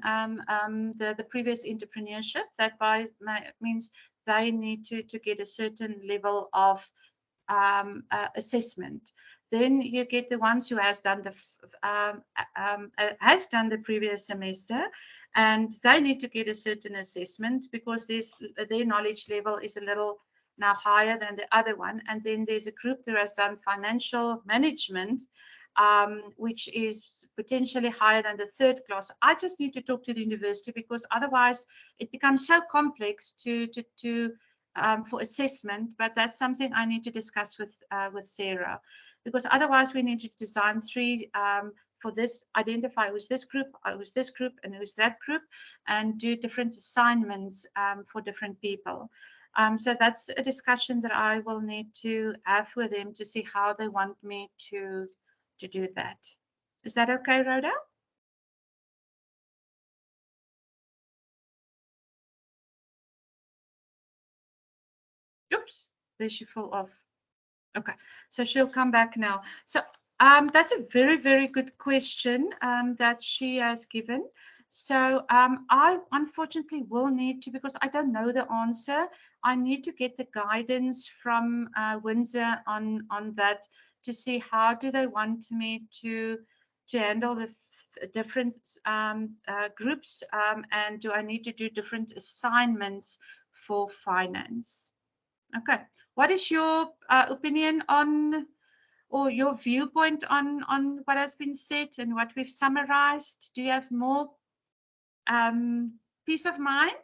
the previous entrepreneurship, that means they need to get a certain level of assessment. Then you get the ones who has done the previous semester, and they need to get a certain assessment because their knowledge level is a little now higher than the other one. And then there's a group that has done financial management, which is potentially higher than the 3rd class. I just need to talk to the university, because otherwise it becomes so complex for assessment. But that's something I need to discuss with Sarah, because otherwise we need to design 3 for this, identify who's this group, who's this group, and who's that group, and do different assignments for different people. So that's a discussion that I will need to have with them to see how they want me to do that. Is that okay, Rhoda? Oops, there she fell off. Okay, so she'll come back now. So that's a very, very good question that she has given. So I unfortunately will need to, because I don't know the answer, I need to get the guidance from Windsor on that, to see how do they want me to handle the different groups, and do I need to do different assignments for finance. Okay, what is your opinion on, or your viewpoint on what has been said and what we've summarized? Do you have more peace of mind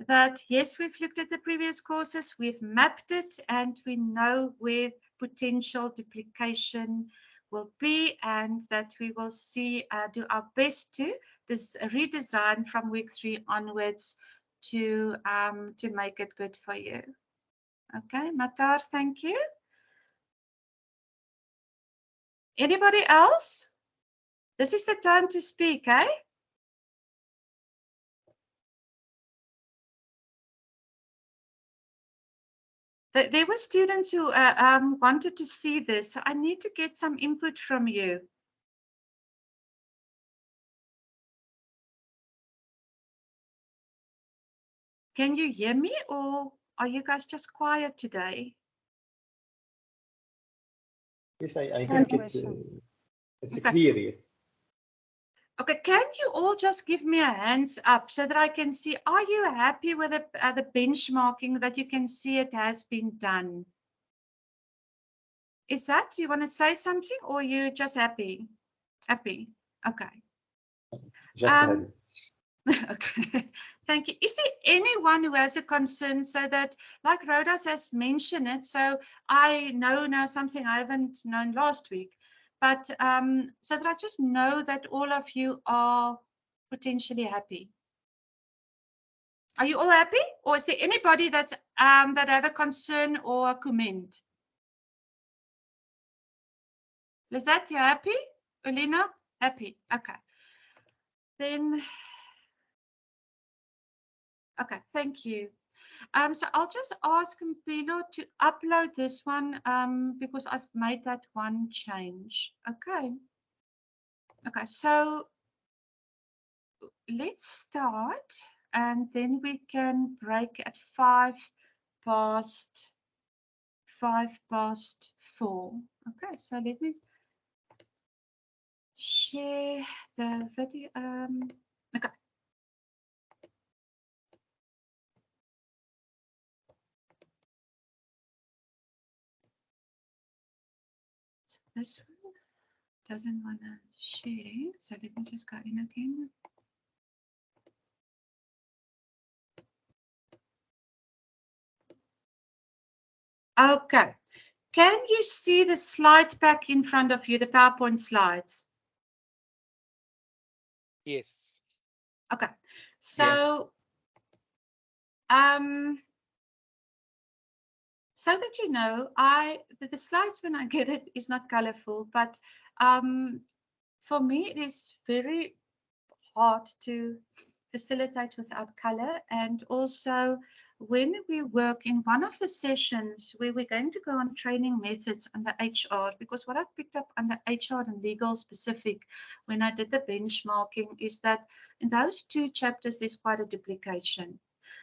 that, yes, we've looked at the previous courses, we've mapped it, and we know where potential duplication will be, and that we will see, do our best to redesign from week 3 onwards to make it good for you. Okay, Matar, thank you. Anybody else? This is the time to speak, eh? There were students who wanted to see this, so I need to get some input from you. Can you hear me, or are you guys just quiet today? Yes, I think it's okay. Clear, yes. Okay, can you all just give me a hands up so that I can see, are you happy with the benchmarking, that you can see it has been done? Is that, do you want to say something, or are you just happy? Happy, okay. Just happy. Okay, thank you. Is there anyone who has a concern, so that, like Rhodas has mentioned it, so I know now something I haven't known last week, but so that I just know that all of you are potentially happy. Are you all happy, or is there anybody that's that have a concern or a comment? Lizette, you happy? Elena, happy? Okay. Then, okay, thank you. So I'll just ask Mpilo to upload this one because I've made that one change. Okay. Okay, so let's start, and then we can break at 4:05. Okay, so let me share the video. Okay. So this one doesn't want to share, so let me just go in again. Okay. Can you see the slide pack in front of you, the PowerPoint slides? Yes. Okay. So, so that you know, the slides when I get it is not colorful, but for me it is very hard to facilitate without color. And also, when we work in one of the sessions where we're going to go on training methods under HR, because what I've picked up under HR and legal specific when I did the benchmarking is that in those two chapters there's quite a duplication.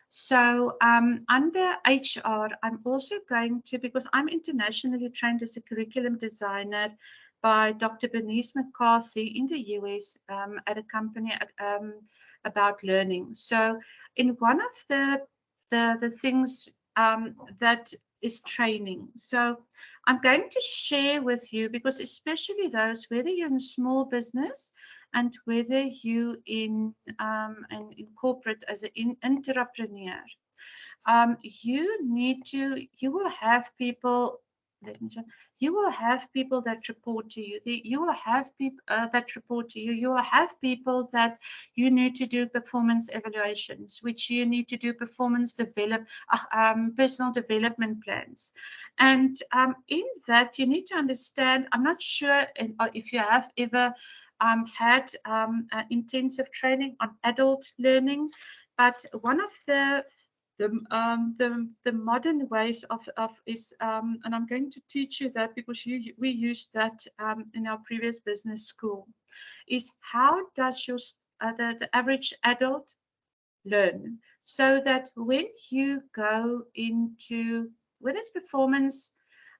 So under HR, I'm also going to, because I'm internationally trained as a curriculum designer by Dr. Bernice McCarthy in the US at a company about learning. So in one of the things that is training. So I'm going to share with you, because especially those, whether you're in small business and whether you in corporate as an entrepreneur, you will have people. You will have people that report to you. You will have people that report to you. You will have people that you need to do performance evaluations, which you need to do personal development plans. And in that, you need to understand, I'm not sure if you have ever had intensive training on adult learning, but one of the modern ways of is and I'm going to teach you that because we used that in our previous business school, is how does the average adult learn, so that when you go into, whether it's performance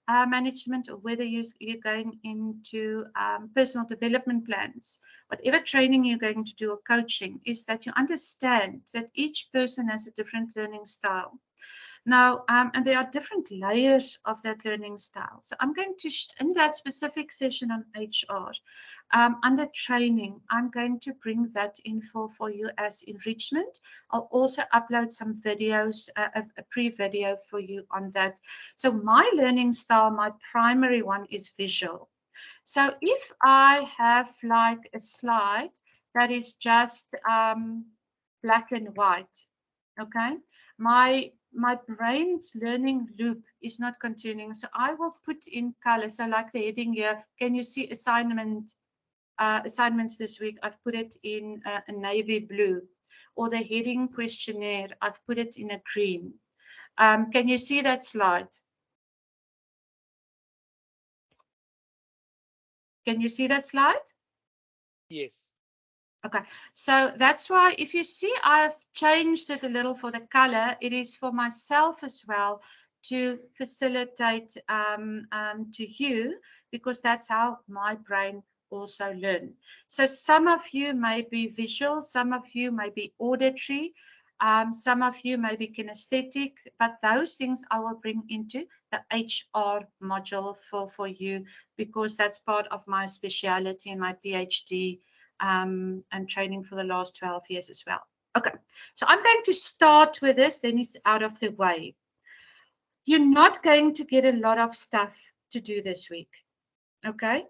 management or whether you're going into personal development plans, whatever training you're going to do or coaching, is that you understand that each person has a different learning style. Now, and there are different layers of that learning style. So I'm going to, in that specific session on HR, under training, I'm going to bring that info for you as enrichment. I'll also upload some videos, a pre-video for you on that. So my learning style, my primary one is visual. So if I have like a slide that is just black and white, Okay, my brain's learning loop is not continuing, so I will put in color. So like the heading here, can you see assignments this week? I've put it in a navy blue, or the heading questionnaire, I've put it in a green. Can you see that slide? Can you see that slide? Yes. Okay, so that's why if you see I've changed it a little for the color, it is for myself as well to facilitate to you, because that's how my brain also learn. So some of you may be visual, some of you may be auditory, some of you may be kinesthetic, but those things I will bring into the HR module for you, because that's part of my speciality and my PhD and training for the last 12 years as well. Okay, so I'm going to start with this, then it's out of the way. You're not going to get a lot of stuff to do this week, okay?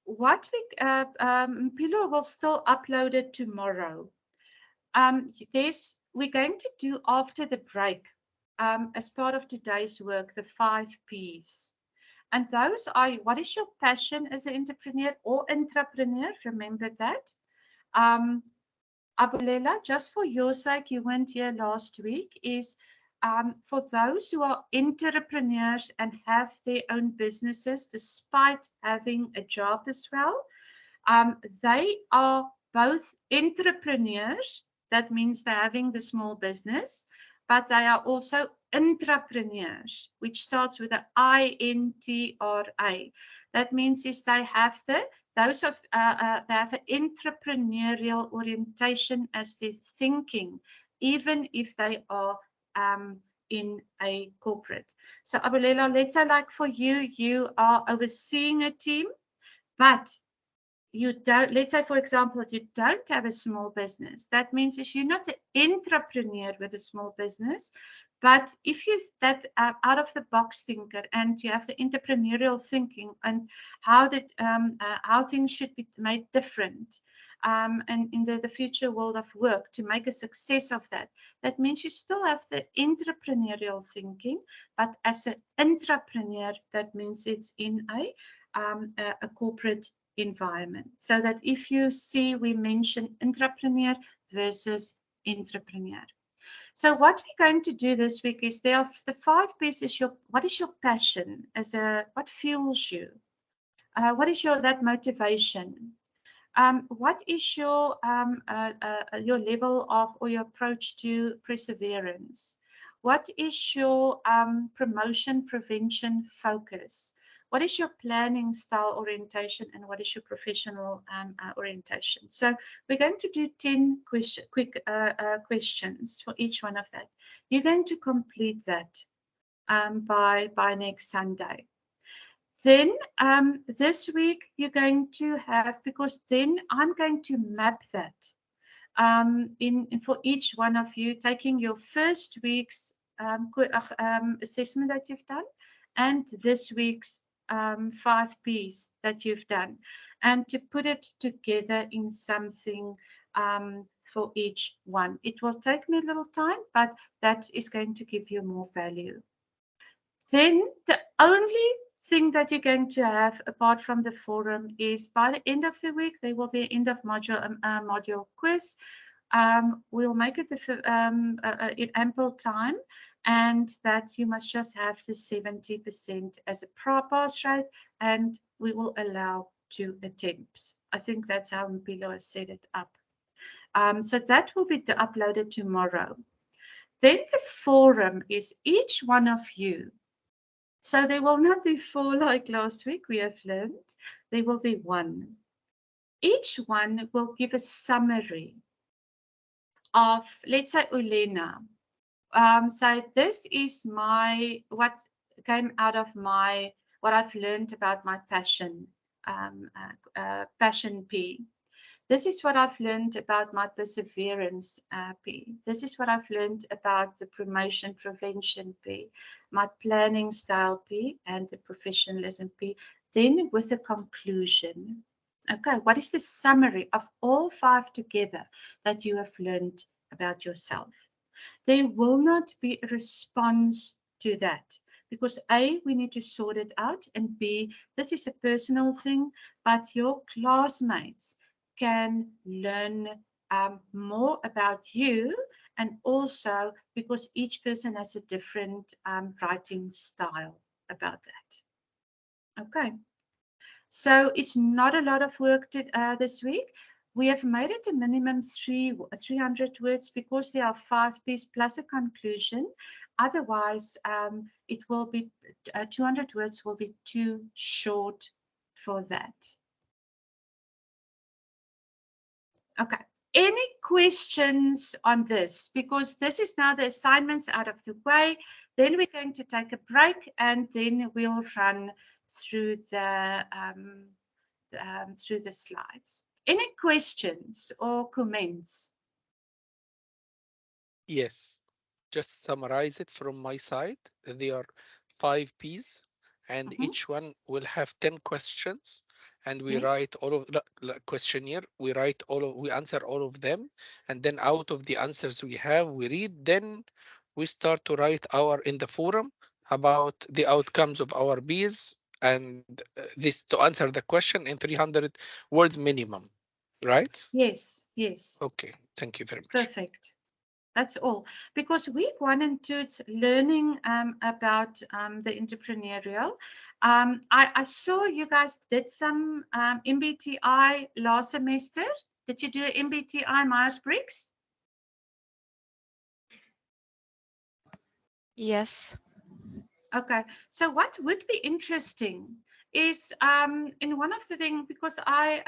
What we, Pilo will still upload it tomorrow. We're going to do after the break, as part of today's work, the 5 Ps. And those are, what is your passion as an entrepreneur or intrapreneur? Remember that. Abulela, just for your sake, you weren't here last week, is for those who are entrepreneurs and have their own businesses despite having a job as well. They are both entrepreneurs, that means they're having the small business, but they are also intrapreneurs, which starts with an I-N-T-R-A. That means is they have they have an entrepreneurial orientation as their thinking, even if they are in a corporate. So Abulela, let's say like for you, you are overseeing a team, but you don't, let's say, for example, you don't have a small business. That means if you're not an entrepreneur with a small business, but if you're that out of the box thinker and you have the entrepreneurial thinking and how things should be made different, and in the future world of work to make a success of that, that means you still have the entrepreneurial thinking, but as an entrepreneur, that means it's in a corporate environment. So that if you see, we mention intrapreneur versus entrepreneur. So what we're going to do this week is there are the 5 P's is what is your passion, what fuels you? What is that motivation? What is your level of or your approach to perseverance? What is your promotion prevention focus? What is your planning style orientation, and what is your professional orientation? So we're going to do 10 quick questions for each one of that. You're going to complete that by next Sunday. Then this week you're going to have, because then I'm going to map that for each one of you, taking your first week's assessment that you've done and this week's 5 Ps that you've done, and to put it together in something for each one. It will take me a little time, but that is going to give you more value. Then the only thing that you're going to have apart from the forum is by the end of the week there will be an end of module quiz. We'll make it in ample time, and that you must just have the 70% as a pass rate, and we will allow 2 attempts. I think that's how Mpilo has set it up. So that will be uploaded tomorrow. Then the forum is each one of you. So there will not be 4 like last week, we have learned. There will be 1. Each one will give a summary of, let's say, Ulena. So this is what came out of what I've learned about my passion, passion P. This is what I've learned about my perseverance P. This is what I've learned about the promotion prevention P, my planning style P, and the professionalism P. Then with a conclusion. Okay, what is the summary of all 5 together that you have learned about yourself. There will not be a response to that because A, we need to sort it out, and B, this is a personal thing, but your classmates can learn more about you, and also because each person has a different writing style about that. Okay. So it's not a lot of work this week. We have made it a minimum 300 words because there are 5 P's plus a conclusion. Otherwise, it will be 200 words will be too short for that. Okay. Any questions on this? Because this is now the assignments out of the way. Then we're going to take a break and then we'll run through the slides. Any questions or comments? Yes, just summarize it from my side. There are 5 P's, and each one will have 10 questions. And we write all of the questionnaire. We answer all of them, and then out of the answers we have, we read. Then we start to write in the forum about the outcomes of our B's, and this to answer the question in 300 words minimum, right? Yes, yes. Okay, thank you very much. Perfect. That's all. Because week 1 and 2, it's learning about the entrepreneurial. I saw you guys did some MBTI last semester. Did you do an MBTI Myers-Briggs? Yes. Okay, so what would be interesting is in one of the things, because I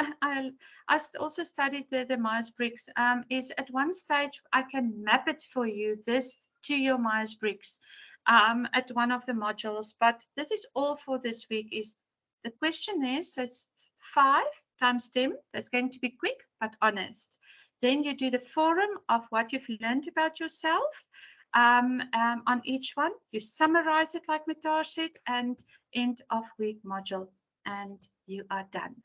also studied the Myers-Briggs, is at one stage I can map it for you, this to your Myers-Briggs at one of the modules, but this is all for this week. Is the question is, so it's 5 times 10, that's going to be quick but honest. Then you do the forum of what you've learned about yourself. On each one, you summarize it like Mitar said, and end of week module, and you are done.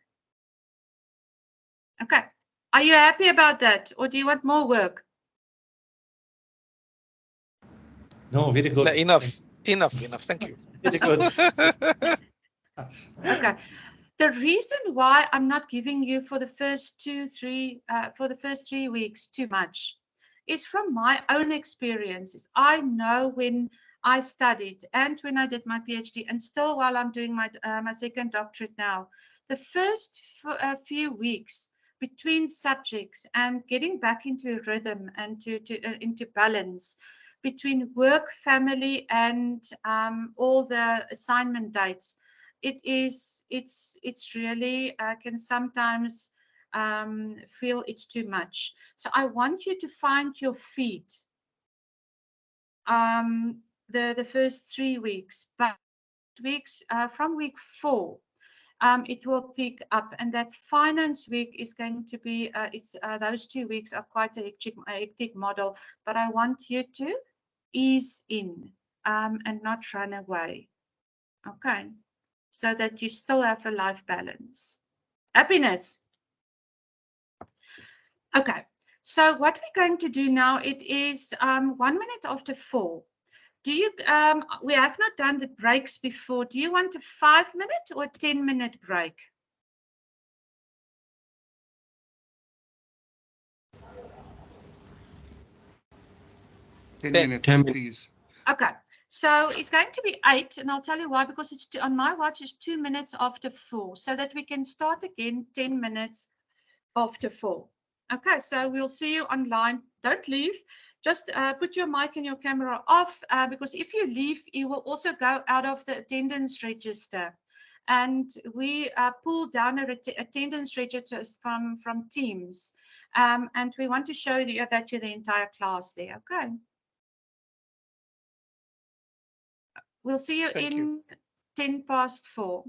Okay, are you happy about that, or do you want more work? No, very good. No, enough. Thank you. Very good. Okay. The reason why I'm not giving you for the first 3 weeks too much is from my own experiences. I know when I studied and when I did my PhD, and still while I'm doing my second doctorate now, the first few weeks between subjects and getting back into rhythm and into balance between work, family, and all the assignment dates, it's really can sometimes feel it's too much. So I want you to find your feet the first 3 weeks, but weeks from week 4 it will pick up, and that finance week is going to be those 2 weeks are quite a hectic model, but I want you to ease in and not run away. Okay, so that you still have a life balance. Happiness. Okay, so what we're going to do now, it is 1 minute after 4. Do you, we have not done the breaks before. Do you want a 5-minute or 10-minute break? 10 minutes, please. Okay, so it's going to be 8, and I'll tell you why, because it's on my watch is 2 minutes after 4, so that we can start again 10 minutes after 4. Okay, so we'll see you online. Don't leave. Just put your mic and your camera off, because if you leave, you will also go out of the attendance register. And we pull down attendance registers from Teams. And we want to show you that you're the entire class there, okay? We'll see you in 10 past 4.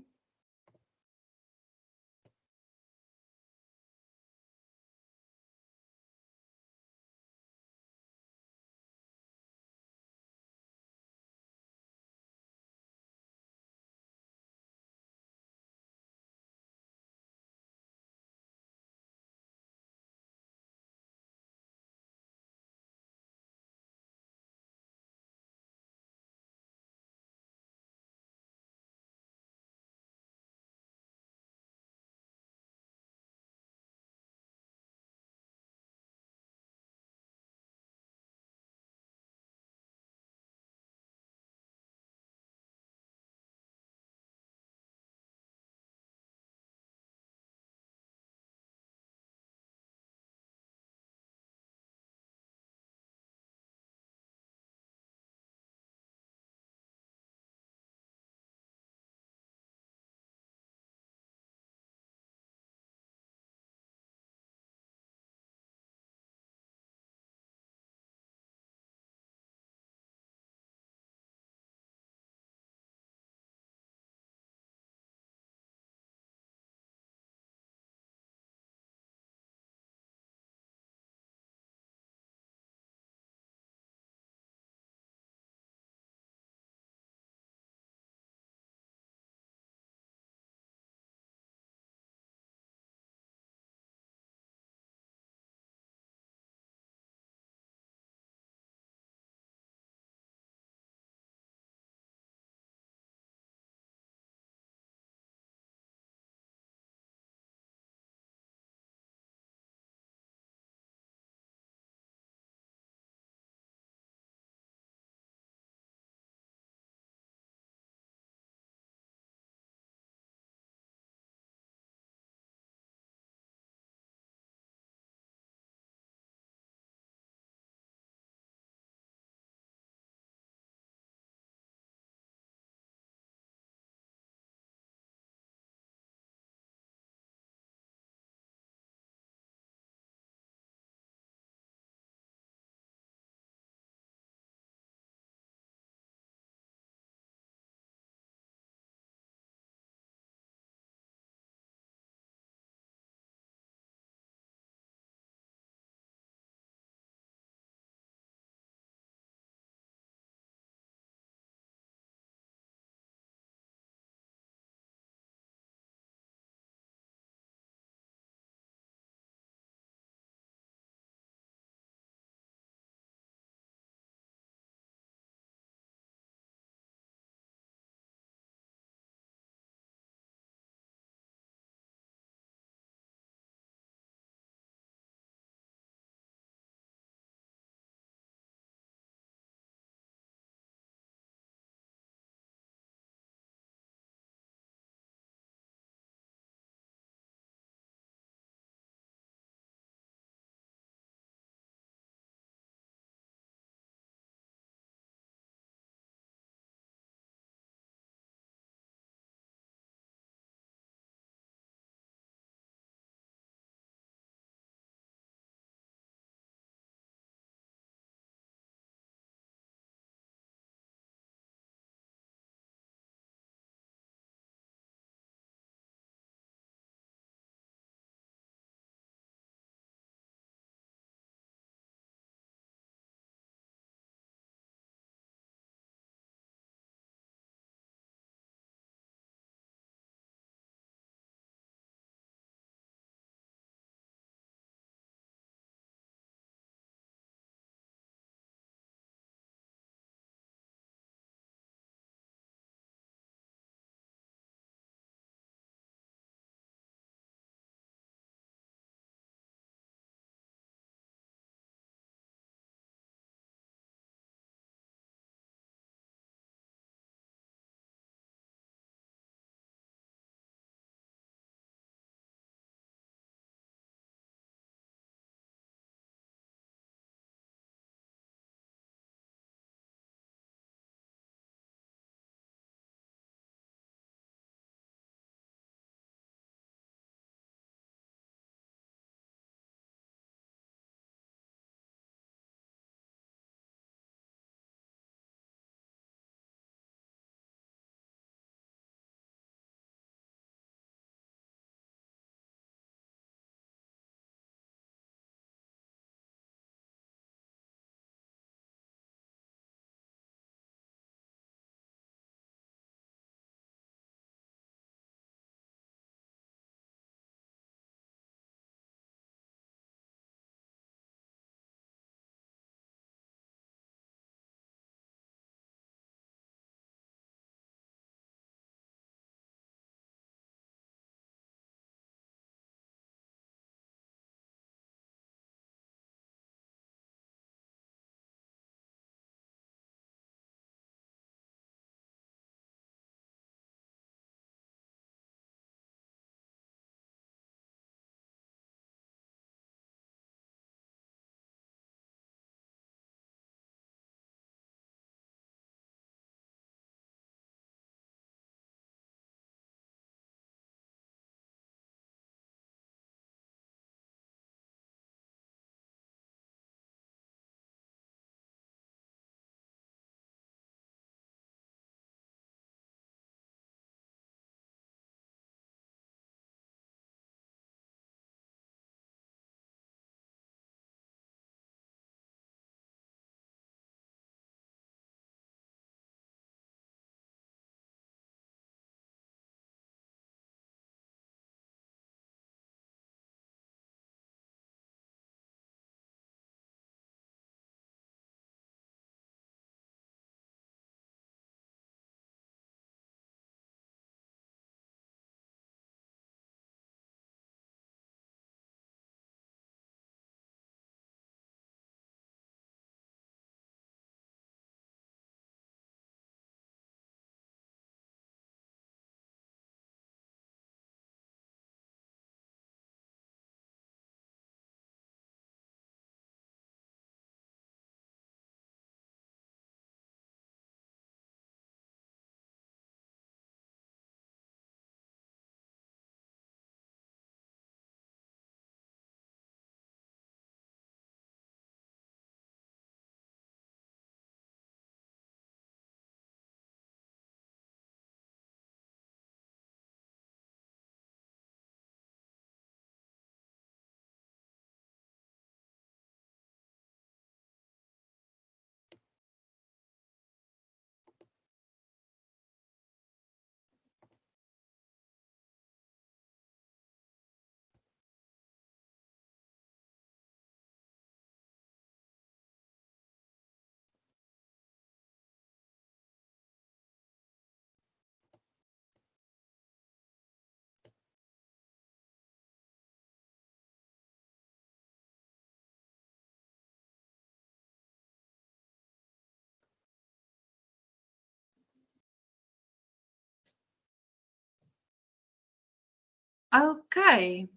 Okay.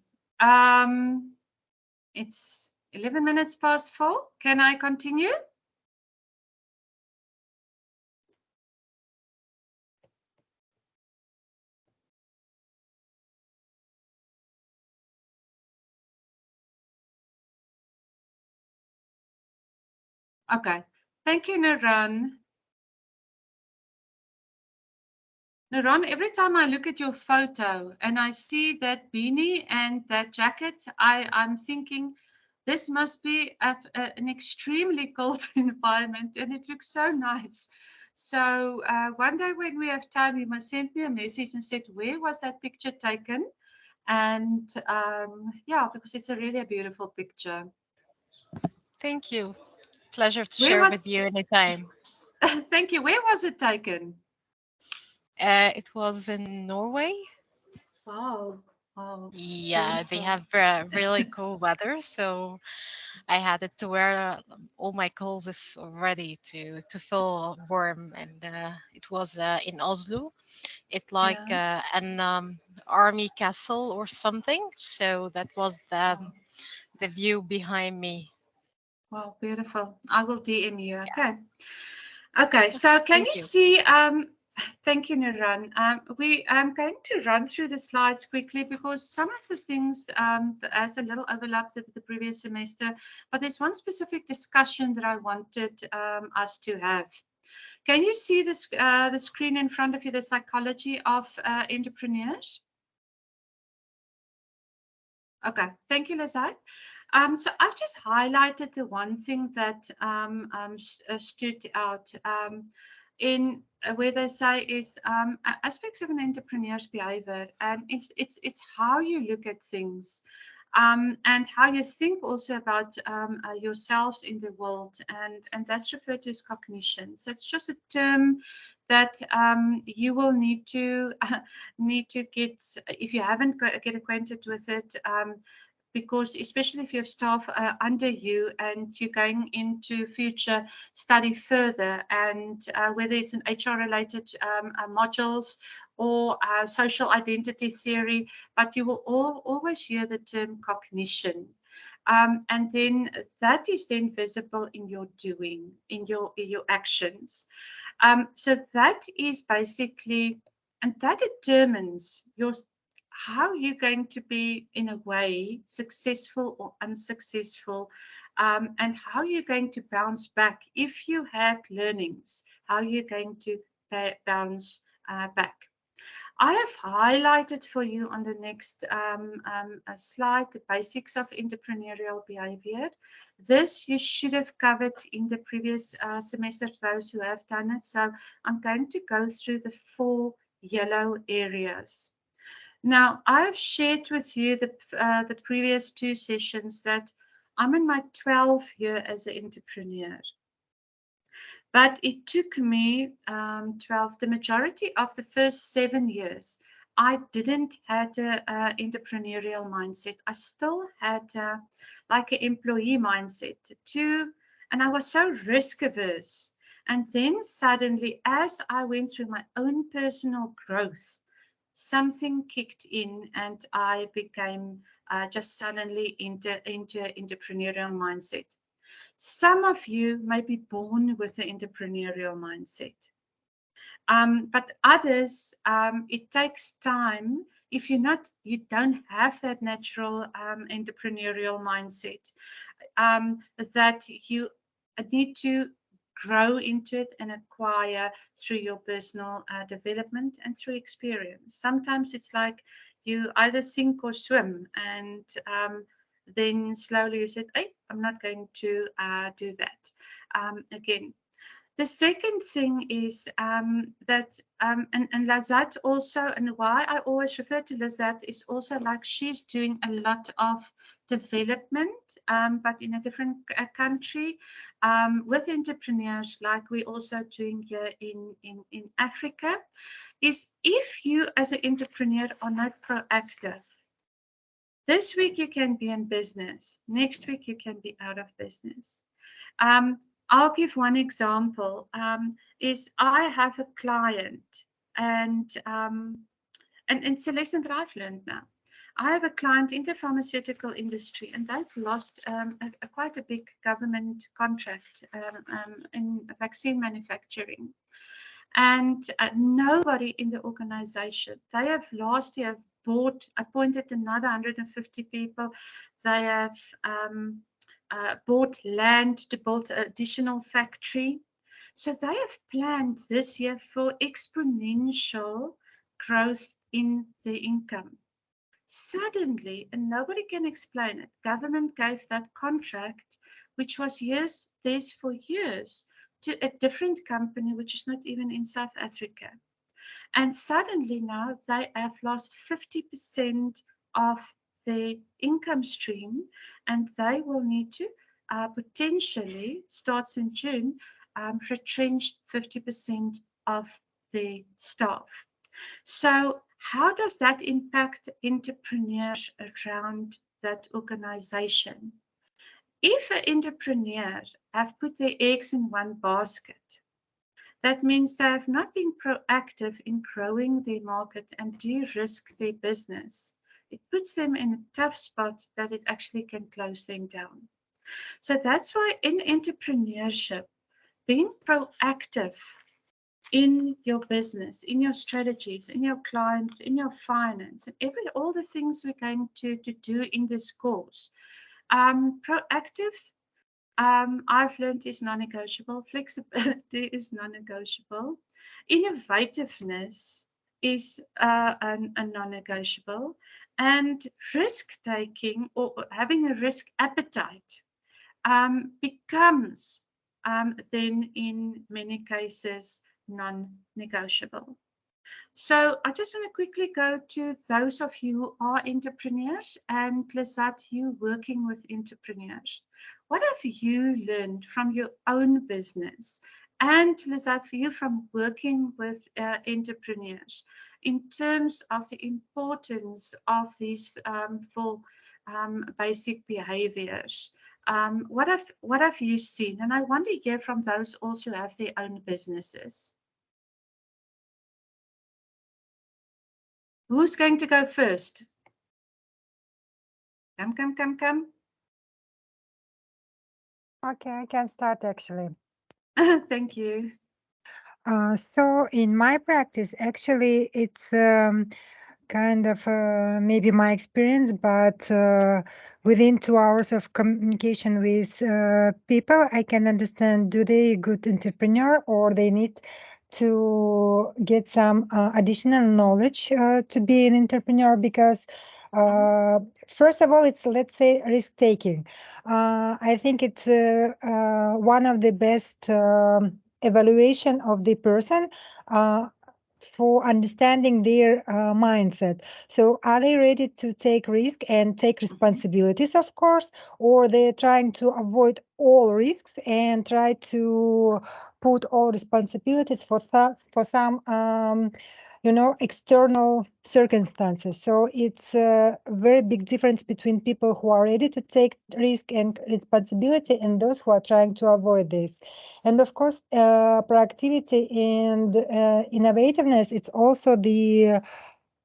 It's 11 minutes past 4. Can I continue? Okay. Thank you, Naran. Naran, every time I look at your photo and I see that beanie and that jacket, I'm thinking this must be an extremely cold environment, and it looks so nice. So one day when we have time, you must send me a message and say, where was that picture taken? And yeah, because it's really a beautiful picture. Thank you. Pleasure to Where share was, with you anytime. Thank you. Where was it taken? It was in Norway. Wow. Oh, Yeah, they beautiful. have really cool weather, so I had it to wear all my clothes is ready to feel warm, and it was in Oslo. It like Yeah. an army castle or something. So that was the view behind me. Wow, beautiful. I will DM you. Okay. Okay, so can Thank you you. see, thank you, Naran. I'm going to run through the slides quickly because some of the things has a little overlap with the previous semester, but there's one specific discussion that I wanted us to have. Can you see this, the screen in front of you, the psychology of entrepreneurs? Okay, thank you, Lazat. So I've just highlighted the one thing that stood out in where they say is aspects of an entrepreneur's behavior, and it's how you look at things. And how you think also about yourselves in the world, and that's referred to as cognition. So it's just a term that you will need to get, if you haven't get acquainted with it, because especially if you have staff under you and you're going into future study further, and whether it's an HR related modules or social identity theory, but you will always hear the term cognition. And then that is then visible in your doing, in your actions. So that is basically, and that determines your how you're going to be in a way successful or unsuccessful, and how you're going to bounce back if you had learnings, how you're going to bounce back. I have highlighted for you on the next slide the basics of entrepreneurial behavior. This you should have covered in the previous semester, those who have done it. So I'm going to go through the 4 yellow areas. Now, I've shared with you the previous 2 sessions that I'm in my 12th year as an entrepreneur. But it took me 12, the majority of the first 7 years, I didn't have an entrepreneurial mindset. I still had like an employee mindset too, and I was so risk averse. And then suddenly, as I went through my own personal growth, something kicked in and I became just suddenly into entrepreneurial mindset. Some of you may be born with an entrepreneurial mindset, but others, it takes time. If you don't have that natural entrepreneurial mindset, that you need to grow into it and acquire through your personal development and through experience. Sometimes it's like you either sink or swim, and then slowly you said, hey, I'm not going to do that again. The second thing is that, and Lazat also, and why I always refer to Lazat is also like she's doing a lot of development, but in a different country, with entrepreneurs like we're also doing here in Africa, is if you as an entrepreneur are not proactive, this week you can be in business, next week you can be out of business. I'll give one example. Is I have a client, and it's a lesson that I've learned now. I have a client in the pharmaceutical industry, and they've lost quite a big government contract in vaccine manufacturing. And nobody in the organization, they have last year appointed another 150 people. They have bought land to build an additional factory. So they have planned this year for exponential growth in the income. Suddenly, and nobody can explain it, government gave that contract, which was theirs for years, to a different company, which is not even in South Africa. And suddenly now they have lost 50% of their income stream, and they will need to potentially, starts in June, retrench 50% of their staff. So how does that impact entrepreneurs around that organization? If an entrepreneur have put their eggs in one basket, that means they have not been proactive in growing their market and de-risk their business. It puts them in a tough spot that it actually can close them down. So that's why in entrepreneurship, being proactive in your business, in your strategies, in your clients, in your finance, and all the things we're going to do in this course. Proactive, I've learned, is non-negotiable. Flexibility is non-negotiable. Innovativeness is a non-negotiable. And risk-taking or having a risk appetite becomes then in many cases non-negotiable. So I just want to quickly go to those of you who are entrepreneurs, and Lizette, you working with entrepreneurs. What have you learned from your own business? And Lizette, for you from working with entrepreneurs in terms of the importance of these four basic behaviors. What have you seen? And I want to hear from those also who have their own businesses. Who's going to go first? Come. Okay, I can start actually. Thank you. So in my practice, actually, it's kind of maybe my experience, but within 2 hours of communication with people, I can understand, do they a good entrepreneur or they need to get some additional knowledge to be an entrepreneur, because first of all, it's, let's say, risk taking. I think it's one of the best evaluation of the person for understanding their mindset. So are they ready to take risk and take responsibilities, of course, or they're trying to avoid all risks and try to put all responsibilities for some external circumstances. So it's a very big difference between people who are ready to take risk and responsibility and those who are trying to avoid this. And of course, proactivity and innovativeness, it's also the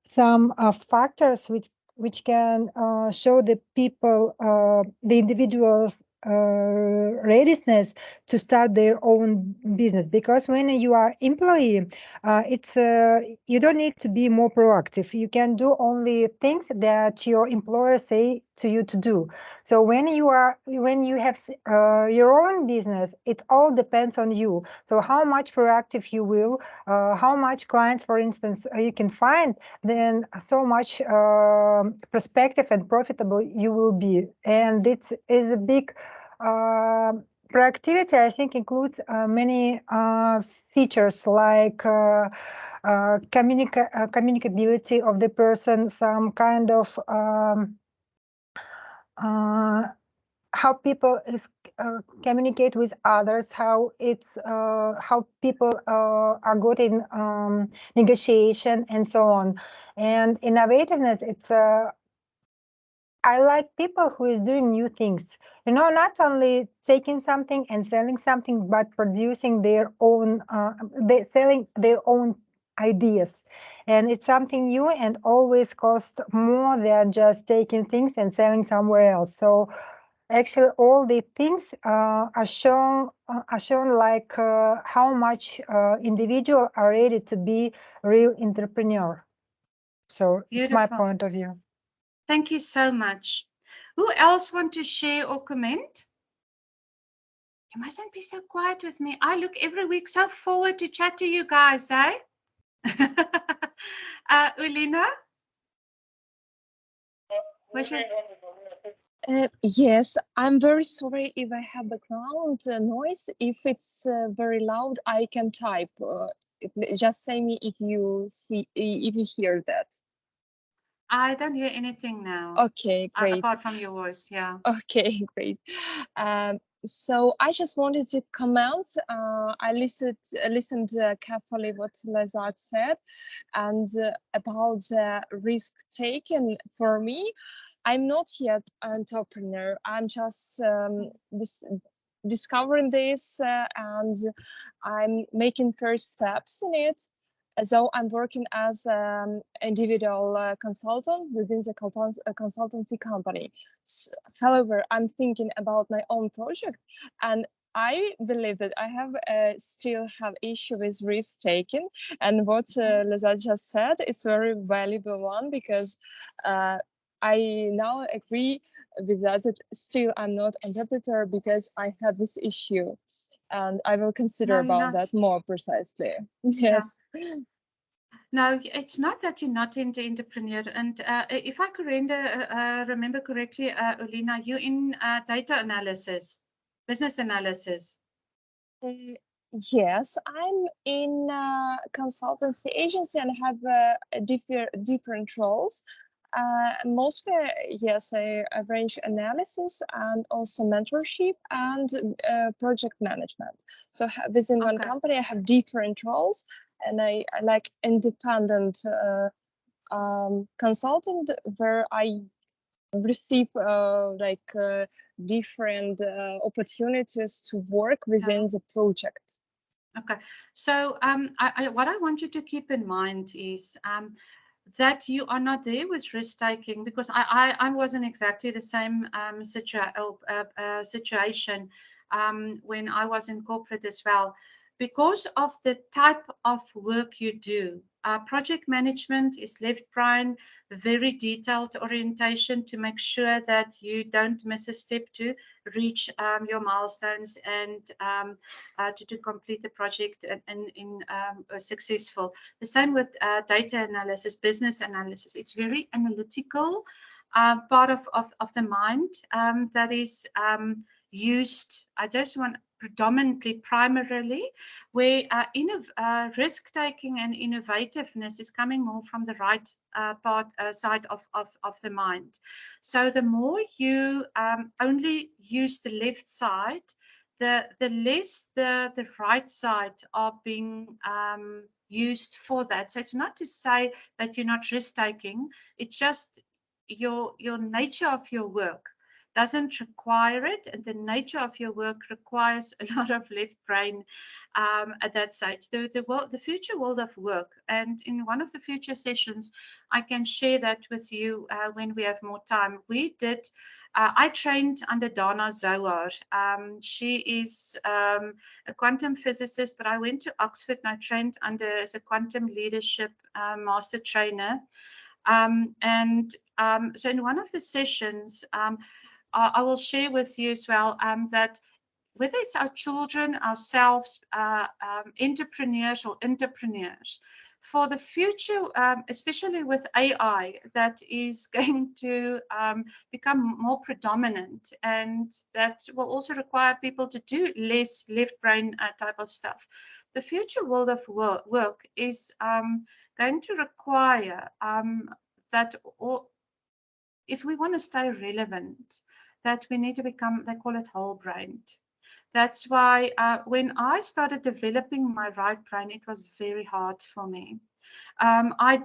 some factors which can show the people, the individuals, readiness to start their own business, because when you are employee, it's you don't need to be more proactive. You can do only things that your employer say to you to do. So when you have your own business, it all depends on you. So how much proactive you will, how much clients, for instance, you can find, then so much perspective and profitable you will be. And it is a big proactivity, I think, includes many features like communicability of the person, some kind of how people communicate with others, how people are good in negotiation and so on. And innovativeness, it's I like people who is doing new things, not only taking something and selling something, but producing their own, selling their own ideas, and it's something new and always cost more than just taking things and selling somewhere else. So actually all the things are shown like how much individual are ready to be real entrepreneur. So it's my point of view. Thank you so much. Who else want to share or comment? You mustn't be so quiet with me. I look every week so forward to chat to you guys, eh? Ulina? Yes, I'm very sorry if I have background noise. If it's very loud, I can type. Just say me if you hear that. I don't hear anything now. Okay, great. Apart from your voice, yeah. Okay, great. So I just wanted to comment. I listened carefully what Lazat said, and about the risk taken. For me, I'm not yet an entrepreneur. I'm just discovering this, and I'm making first steps in it. So I'm working as an individual consultant within the consultancy company. However, I'm thinking about my own project, and I believe that I have still have issue with risk taking. And what Lazat just said is very valuable one, because I now agree with that still I'm not an interpreter because I have this issue, and I will consider about that more precisely. Yes. No, it's not that you're not into entrepreneur. And if I remember correctly, Ulina, you're in data analysis, business analysis. Yes, I'm in a consultancy agency and have different roles. Mostly, yes, I arrange analysis and also mentorship and project management. So within one company, I have different roles, and I like independent consultant where I receive different opportunities to work within the project. Okay, so what I want you to keep in mind is that you are not there with risk taking, because I wasn't exactly the same situation when I was in corporate as well, because of the type of work you do. Project management is left brain, very detailed orientation to make sure that you don't miss a step to reach your milestones and to complete the project and successful. The same with data analysis, business analysis. It's very analytical part of the mind that is used. I just want predominantly, primarily, where risk taking and innovativeness is coming more from the right side of the mind. So the more you only use the left side, the less the right side are being used for that. So it's not to say that you're not risk taking. It's just your nature of your work doesn't require it, and the nature of your work requires a lot of left brain at that stage. The future world of work, and in one of the future sessions, I can share that with you when we have more time. I trained under Dana Zohar. She is a quantum physicist, but I went to Oxford and I trained as a quantum leadership master trainer. So in one of the sessions, I will share with you as well that whether it's our children, ourselves, entrepreneurs or entrepreneurs, for the future, especially with AI, that is going to become more predominant, and that will also require people to do less left brain type of stuff. The future world of work is going to require that if we want to stay relevant, that we need to become, they call it whole brained. That's why when I started developing my right brain, it was very hard for me. My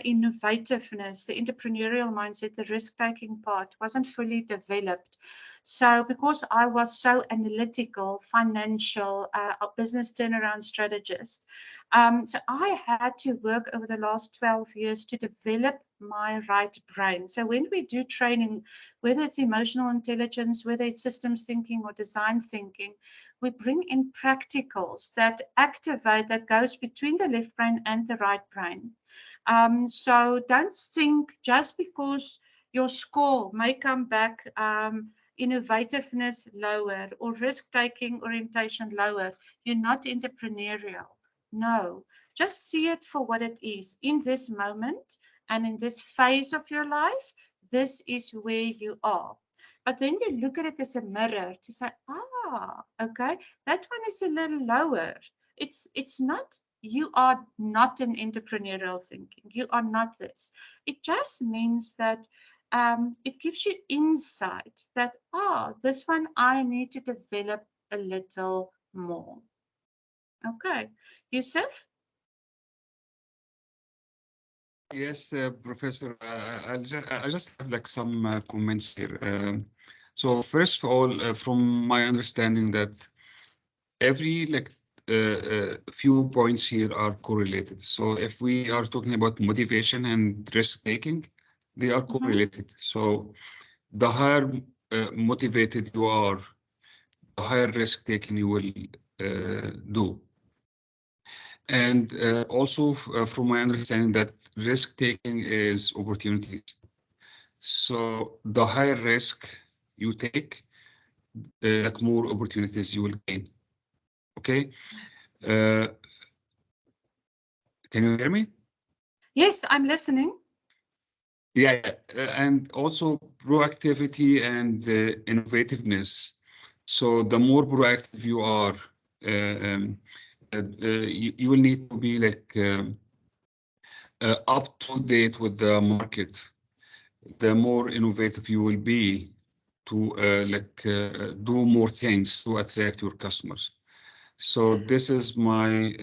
innovativeness, the entrepreneurial mindset, the risk-taking part wasn't fully developed. So because I was so analytical, financial, a business turnaround strategist, So I had to work over the last 12 years to develop my right brain. So when we do training, whether it's emotional intelligence, whether it's systems thinking or design thinking, we bring in practicals that activate, that goes between the left brain and the right brain. So don't think just because your score may come back innovativeness lower or risk-taking orientation lower, you're not entrepreneurial. No, just see it for what it is. In this moment and in this phase of your life, this is where you are. But then you look at it as a mirror to say, okay, that one is a little lower. It's not, you are not an entrepreneurial thinking. You are not this. It just means that it gives you insight that, this one I need to develop a little more. Okay, Yusuf? Yes, Professor. I just have like some comments here. So first of all, from my understanding that every few points here are correlated. So if we are talking about motivation and risk taking, they are correlated. So the higher motivated you are, the higher risk taking you will do. And also from my understanding that risk taking is opportunities. So the higher risk you take, like more opportunities you will gain. Okay. Can you hear me? Yes, I'm listening. Yeah, and also proactivity and innovativeness. So the more proactive you are, you will need to be like up to date with the market. The more innovative you will be to do more things to attract your customers. So this is my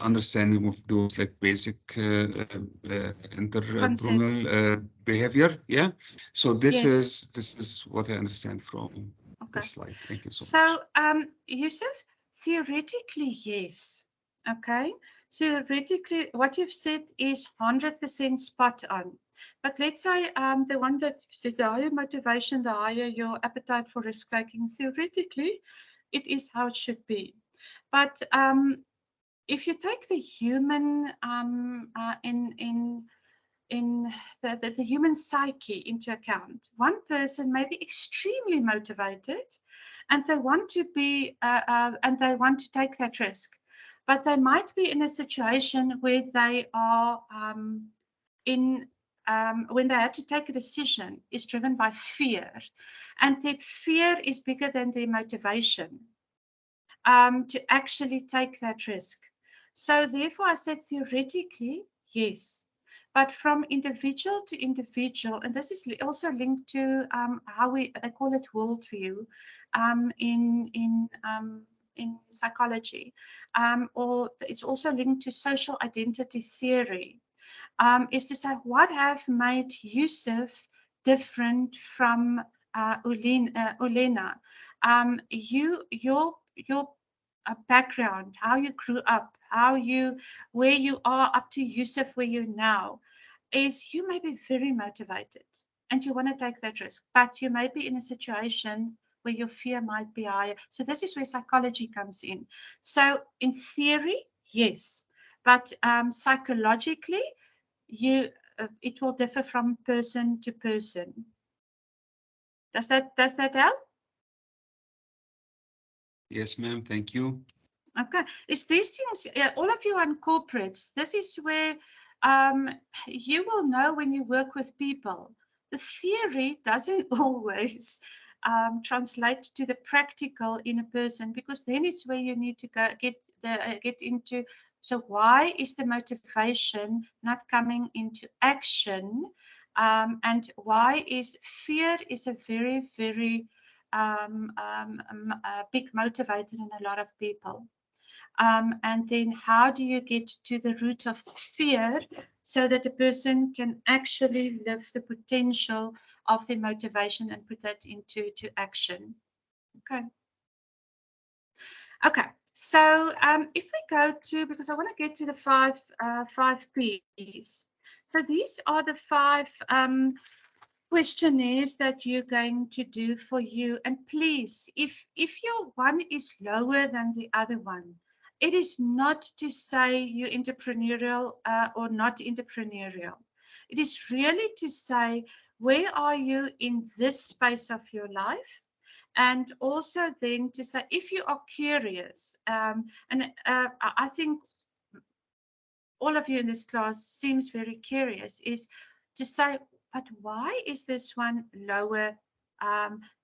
understanding of those like basic entrepreneurial behavior. Yeah. So this is what I understand from this slide. Thank you so much. So Yusuf, theoretically, yes. Okay. Theoretically, what you've said is 100% spot on. But let's say the one that you said, the higher motivation, the higher your appetite for risk taking, theoretically, it is how it should be. But if you take the human in the human psyche into account, one person may be extremely motivated, and they want to be and they want to take that risk, but they might be in a situation where they are when they have to take a decision is driven by fear, and that fear is bigger than their motivation to actually take that risk. So therefore I said theoretically, yes. But from individual to individual, and this is also linked to how they call it worldview in psychology, or it's also linked to social identity theory, is to say what have made Yusuf different from Ulena. Your background, how you grew up, where you are up to Yusuf, where you're now, is you may be very motivated and you want to take that risk, but you may be in a situation where your fear might be higher. So this is where psychology comes in. So in theory, yes, but psychologically, it will differ from person to person. Does that help? Yes, ma'am. Thank you. Okay. It's these things, all of you are in corporates. This is where you will know when you work with people. The theory doesn't always translate to the practical in a person, because then it's where you need to go get into. So why is the motivation not coming into action? And why is fear is a very, very big motivator in a lot of people. And then how do you get to the root of the fear so that a person can actually live the potential of their motivation and put that into action? Okay. Okay, So if we go to, because I want to get to the five P's. So these are the five questionnaires that you're going to do for you. And please, if your one is lower than the other one, it is not to say you're entrepreneurial or not entrepreneurial. It is really to say, where are you in this space of your life? And also then to say, if you are curious, I think all of you in this class seems very curious, is to say, but why is this one lower?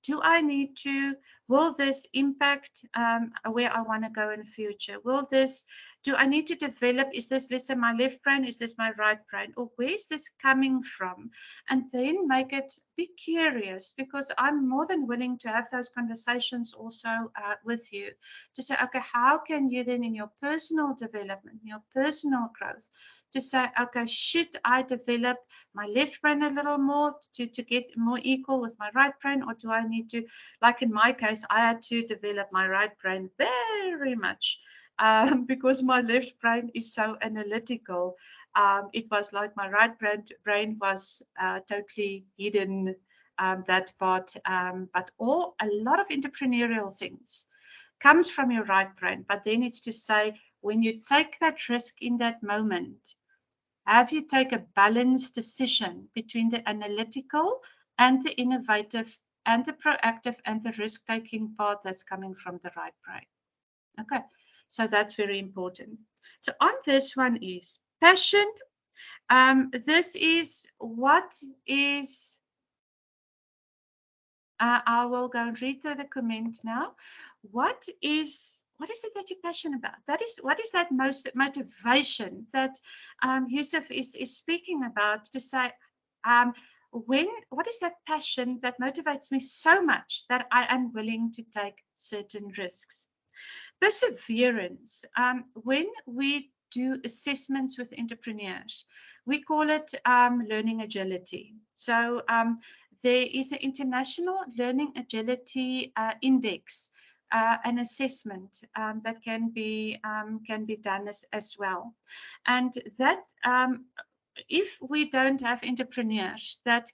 Do I need to, will this impact where I want to go in the future? Do I need to develop, is this, let's say, my left brain, is this my right brain? Or where is this coming from? And then be curious, because I'm more than willing to have those conversations also with you, to say, okay, how can you then in your personal development, your personal growth, to say, okay, should I develop my left brain a little more to get more equal with my right brain, or do I need to, like in my case, I had to develop my right brain very much because my left brain is so analytical. It was like my right brain was totally hidden, that part, but a lot of entrepreneurial things comes from your right brain. But then it's to say, when you take that risk in that moment, have you take a balanced decision between the analytical and the innovative and the proactive and the risk-taking part that's coming from the right brain? Okay, so that's very important. So on this one is passion. This is what is, I will go and read through the comment now. What is it that you're passionate about? What is that most motivation that Yusuf is speaking about, to say, what is that passion that motivates me so much that I am willing to take certain risks? Perseverance. When we do assessments with entrepreneurs, we call it learning agility. So there is an international learning agility index, an assessment that can be done as well, and that if we don't have entrepreneurs that's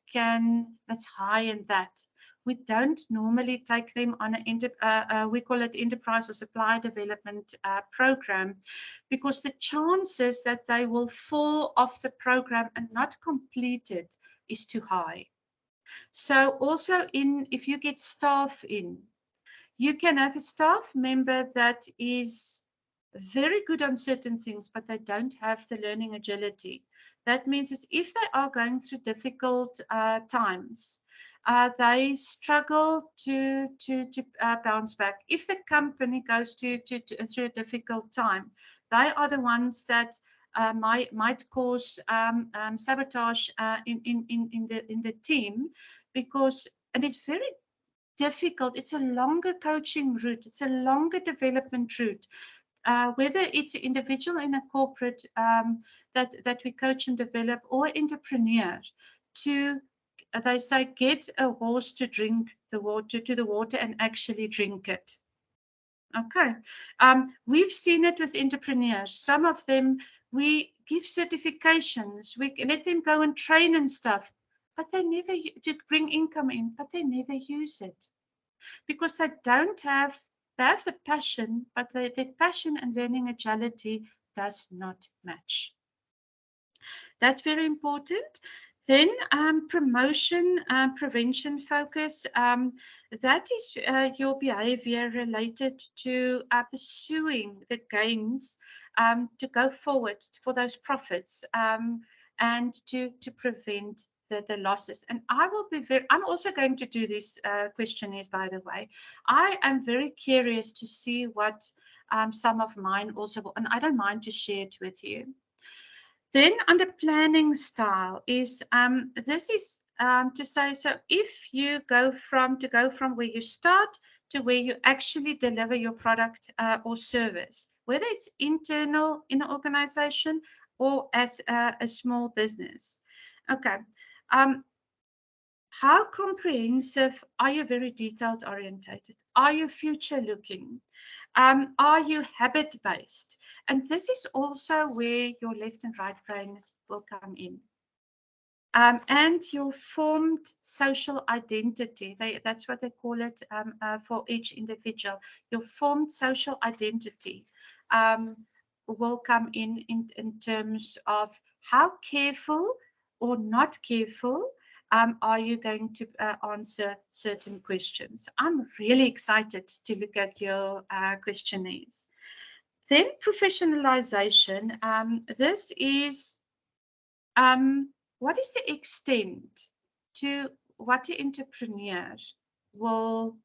high in that, we don't normally take them on we call it enterprise or supply development program, because the chances that they will fall off the program and not complete it is too high. So also if you get staff in, you can have a staff member that is very good on certain things, but they don't have the learning agility. That means is if they are going through difficult times, they struggle to bounce back. If the company goes through a difficult time, they are the ones that might cause sabotage in the team, because, and it's very difficult. It's a longer coaching route. It's a longer development route. Whether it's an individual in a corporate that we coach and develop, or entrepreneur, to they say, get a horse to drink the water and actually drink it. Okay, we've seen it with entrepreneurs. Some of them, we give certifications, we let them go and train and stuff, but they never to bring income in, but they never use it, because they have the passion, but the passion and learning agility does not match. That's very important. Then promotion, prevention focus. That is your behavior related to pursuing the gains, to go forward for those profits, and to prevent the losses. And I'm also going to do these questionnaires, by the way. I am very curious to see what some of mine also, and I don't mind to share it with you. Then under planning style is, this is to say, so if you go from where you start to where you actually deliver your product or service, whether it's internal in an organization or as a small business. Okay. How comprehensive are you? Very detailed orientated? Are you future looking? Are you habit based? And this is also where your left and right brain will come in. And your formed social identity, that's what they call it for each individual. Your formed social identity will come in terms of how careful or not careful are you going to answer certain questions. I'm really excited to look at your questionnaires. Then professionalization. This is what is the extent to what the entrepreneur will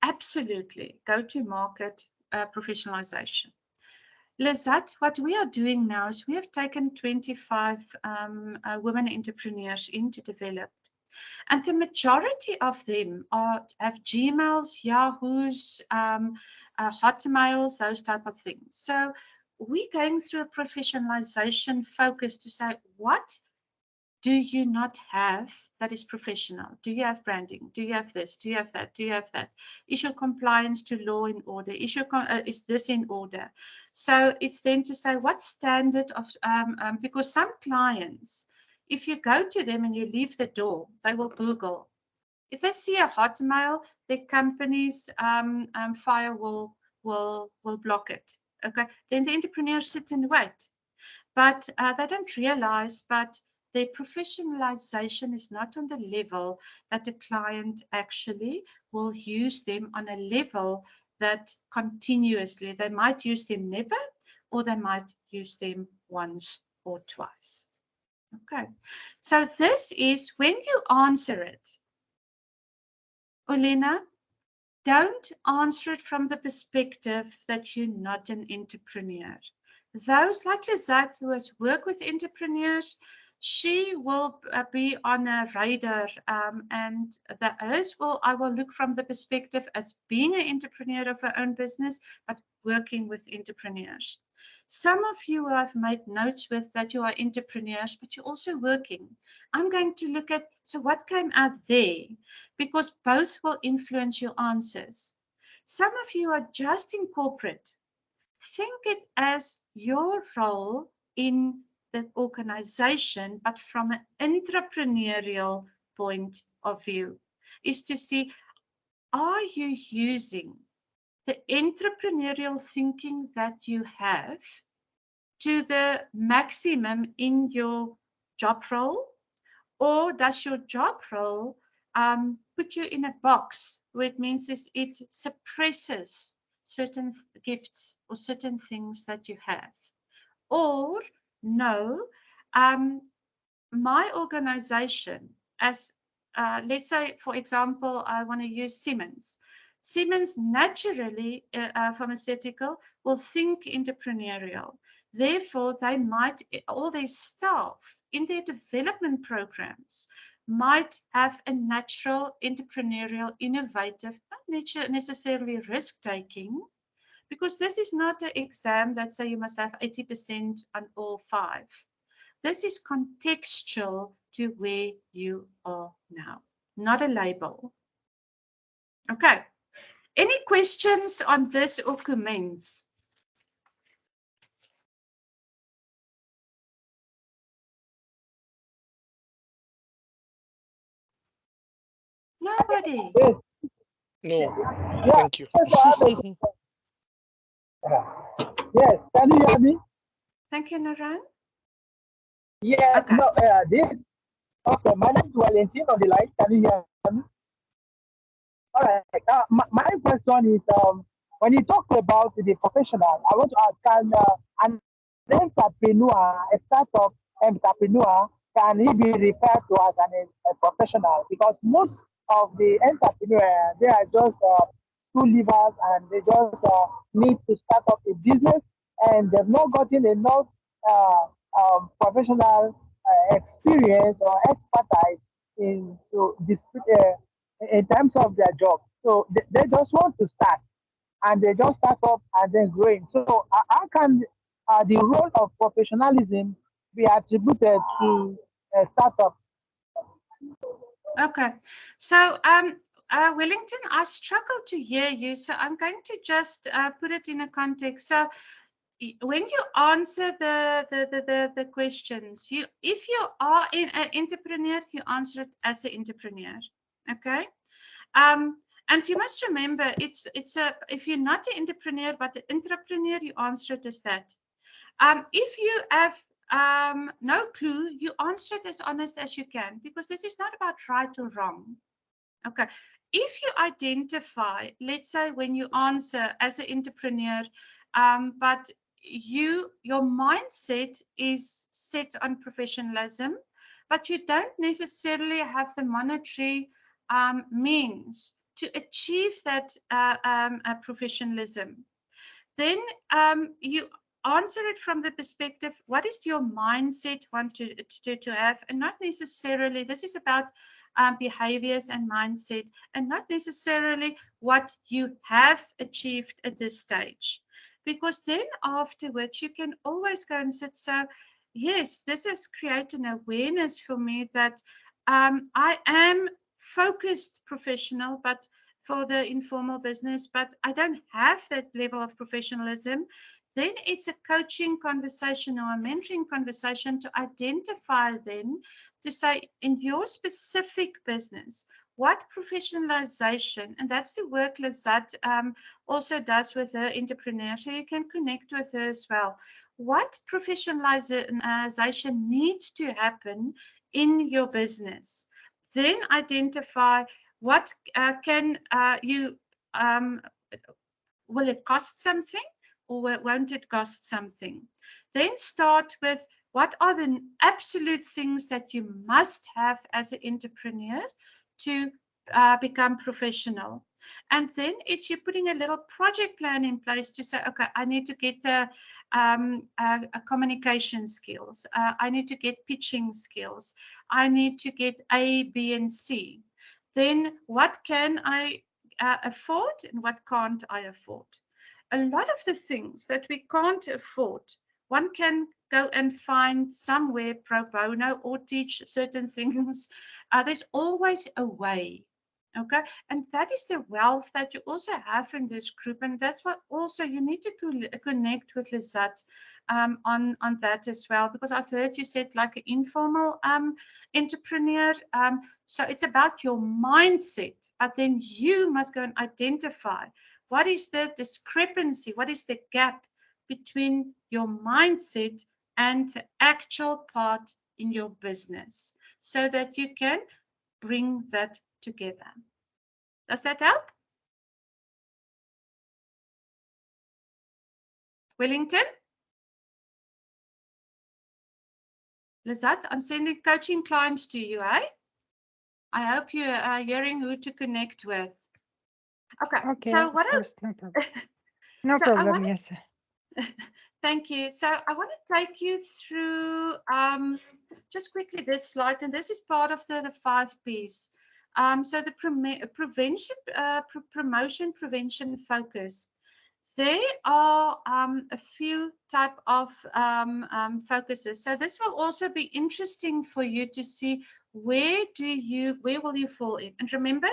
absolutely go to market professionalization. Lizette, what we are doing now is we have taken 25 women entrepreneurs in to develop. And the majority of them have Gmails, Yahoos, Hotmails, those type of things. So we're going through a professionalization focus to say, what do you not have that is professional? Do you have branding? Do you have this? Do you have that? Do you have that? Is your compliance to law in order? Is this in order? So it's then to say what standard of, because some clients, if you go to them and you leave the door, they will Google. If they see a Hotmail, their company's firewall will block it. Okay, then the entrepreneurs sit and wait. But they don't realize, but their professionalization is not on the level that the client actually will use them on a level that continuously. They might use them never, or they might use them once or twice. Okay, so this is when you answer it, Olena, don't answer it from the perspective that you're not an entrepreneur. Those like Lizette who has worked with entrepreneurs, she will be on a radar and I will look from the perspective as being an entrepreneur of her own business, but working with entrepreneurs. Some of you have made notes with that you are entrepreneurs, but you're also working. I'm going to look at, so what came out there? Because both will influence your answers. Some of you are just in corporate. Think it as your role in the organization, but from an entrepreneurial point of view, is to see, are you using the entrepreneurial thinking that you have to the maximum in your job role? Or does your job role put you in a box where it means it suppresses certain gifts or certain things that you have? Or no, my organization, as let's say, for example, I want to use Siemens. Siemens naturally, pharmaceutical, will think entrepreneurial. Therefore, they might, all their staff in their development programs might have a natural entrepreneurial, innovative, not necessarily risk-taking, because this is not an exam that say you must have 80% on all 5. This is contextual to where you are now, not a label. Okay. Any questions on this or comments? Nobody? No, thank you. Yes, can you hear me? Thank you, Naran. Yeah, okay. No, okay, my name is Valentin on the line. Can you hear me? All right. My question is, when you talk about the professional, I want to ask, can an entrepreneur, a startup entrepreneur, can he be referred to as a professional? Because most of the entrepreneurs, they are just school leavers and they just need to start up a business and they've not gotten enough professional experience or expertise in terms of their job. So they just want to start and they just start up and then growing. So how can the role of professionalism be attributed to a startup? Okay. So, Wellington, I struggle to hear you, so I'm going to just put it in a context. So, when you answer the questions, if you are an entrepreneur, you answer it as an entrepreneur. Okay. And you must remember, if you're not an entrepreneur but an entrepreneur, you answer it as that. If you have no clue, you answer it as honest as you can, because this is not about right or wrong. Okay. If you identify, let's say when you answer as an entrepreneur, but your mindset is set on professionalism, but you don't necessarily have the monetary means to achieve that professionalism, then you answer it from the perspective, what is your mindset want to have, and not necessarily, this is about behaviors and mindset, and not necessarily what you have achieved at this stage. Because then afterwards, you can always go and sit, so yes, this has created an awareness for me that I am focused professional, but for the informal business, but I don't have that level of professionalism. Then it's a coaching conversation or a mentoring conversation to identify, then to say, in your specific business, what professionalization, and that's the work Lizette also does with her entrepreneur, so you can connect with her as well. What professionalization needs to happen in your business? Then identify what can you, will it cost something or won't it cost something? Then start with, what are the absolute things that you must have as an entrepreneur to become professional? And then it's you putting a little project plan in place to say, okay, I need to get the communication skills. I need to get pitching skills. I need to get A, B, and C. Then what can I afford and what can't I afford? A lot of the things that we can't afford, one can go and find somewhere pro bono or teach certain things. There's always a way. Okay, and that is the wealth that you also have in this group, and that's what also you need to connect with Lizette on that as well, because I've heard you said like an informal entrepreneur. So it's about your mindset, but then you must go and identify what is the discrepancy, what is the gap between your mindset and the actual part in your business, so that you can bring that together. Does that help? Wellington? Lizette, I'm sending coaching clients to you, eh? I hope you are hearing who to connect with. Okay, so what course, no problem. No problem, yes. Thank you. So I want to take you through just quickly this slide, and this is part of the 5 Ps. So the prevention, promotion, prevention, focus. There are a few type of focuses. So this will also be interesting for you to see where will you fall in. And remember,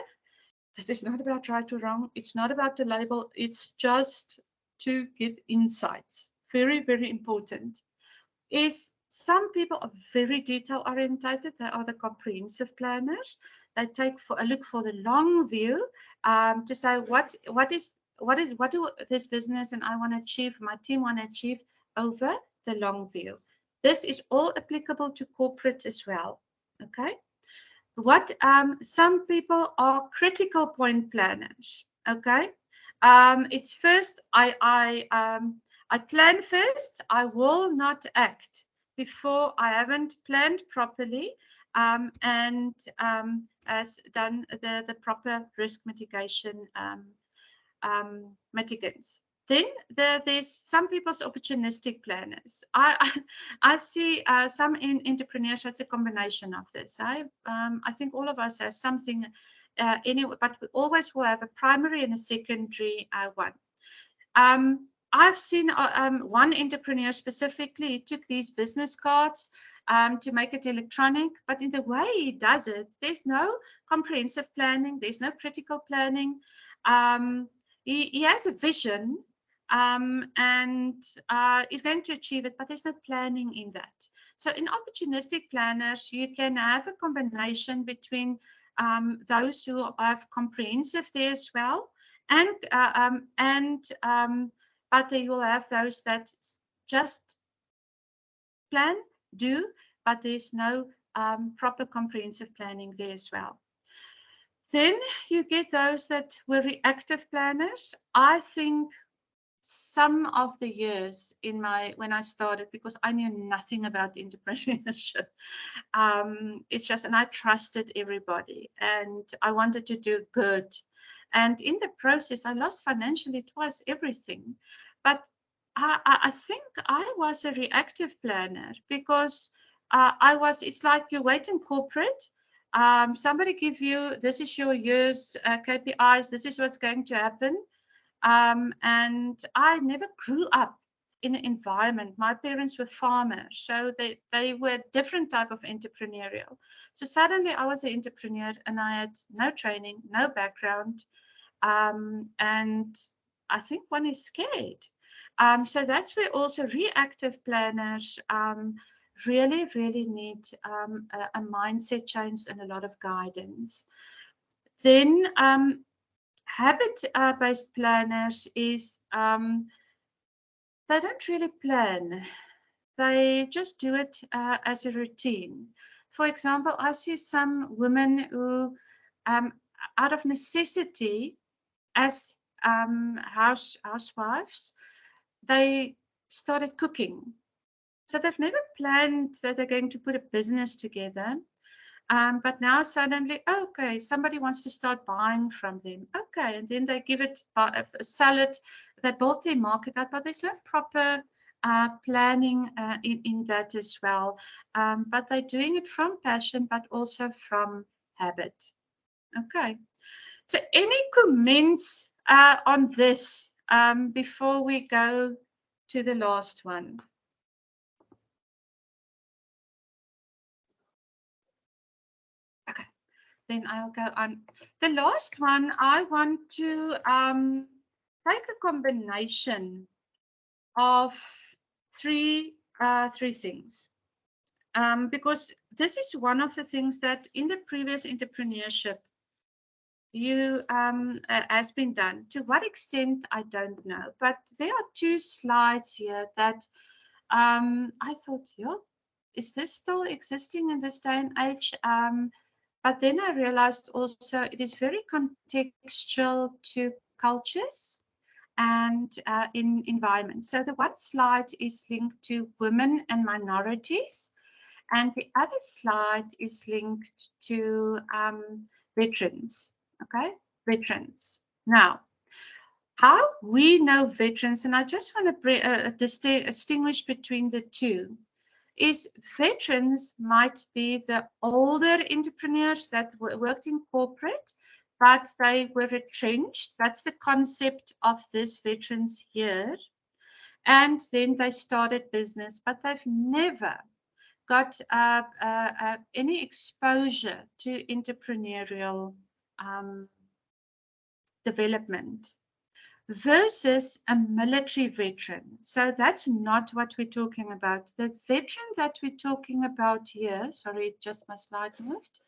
this is not about right or wrong. It's not about the label. It's just to get insights. Very, very important. Is some people are very detail orientated. They are the comprehensive planners. They take a look for the long view to say what do this business and I want to achieve, my team want to achieve over the long view. This is all applicable to corporate as well. Okay. What some people are critical point planners. Okay. It's first I plan first. I will not act before I haven't planned properly and has done the proper risk mitigation mitigants. Then there's some people's opportunistic planners. I see some entrepreneurs as a combination of this. I think all of us has something anyway, but we always will have a primary and a secondary one. I've seen one entrepreneur specifically took these business cards to make it electronic. But in the way he does it, there's no comprehensive planning, there's no critical planning. He has a vision, and is going to achieve it, but there's no planning in that. So in opportunistic planners, you can have a combination between those who have comprehensive there as well, but they will have those that just plan, do, but there's no proper comprehensive planning there as well. Then you get those that were reactive planners. I think some of the years when I started, because I knew nothing about entrepreneurship, it's just, and I trusted everybody and I wanted to do good. And in the process, I lost financially twice everything. But I think I was a reactive planner because it's like you wait in corporate. Somebody give you, this is your year's KPIs, this is what's going to happen. And I never grew up in an environment. My parents were farmers, so they were a different type of entrepreneurial. So suddenly I was an entrepreneur and I had no training, no background. And I think one is scared. So that's where also reactive planners really, really need a mindset change and a lot of guidance. Then habit-based planners is they don't really plan. They just do it as a routine. For example, I see some women who, out of necessity, as housewives, they started cooking. So they've never planned that they're going to put a business together. But now suddenly, okay, somebody wants to start buying from them. Okay, and then they give it, sell it. They build their market out, but there's no proper planning in that as well. But they're doing it from passion, but also from habit. Okay. So any comments on this before we go to the last one? Okay, then I'll go on. The last one, I want to take a combination of three things. Because this is one of the things that in the previous entrepreneurship has been done. To what extent, I don't know. But there are two slides here that I thought, yeah, is this still existing in this day and age? But then I realized also it is very contextual to cultures and in environments. So the one slide is linked to women and minorities, and the other slide is linked to veterans. Okay, veterans. Now, how we know veterans, and I just want to distinguish between the two, is veterans might be the older entrepreneurs that worked in corporate, but they were retrenched. That's the concept of this veterans here. And then they started business, but they've never got any exposure to entrepreneurial development versus a military veteran. So that's not what we're talking about. The veteran that we're talking about here, sorry, just my slide moved,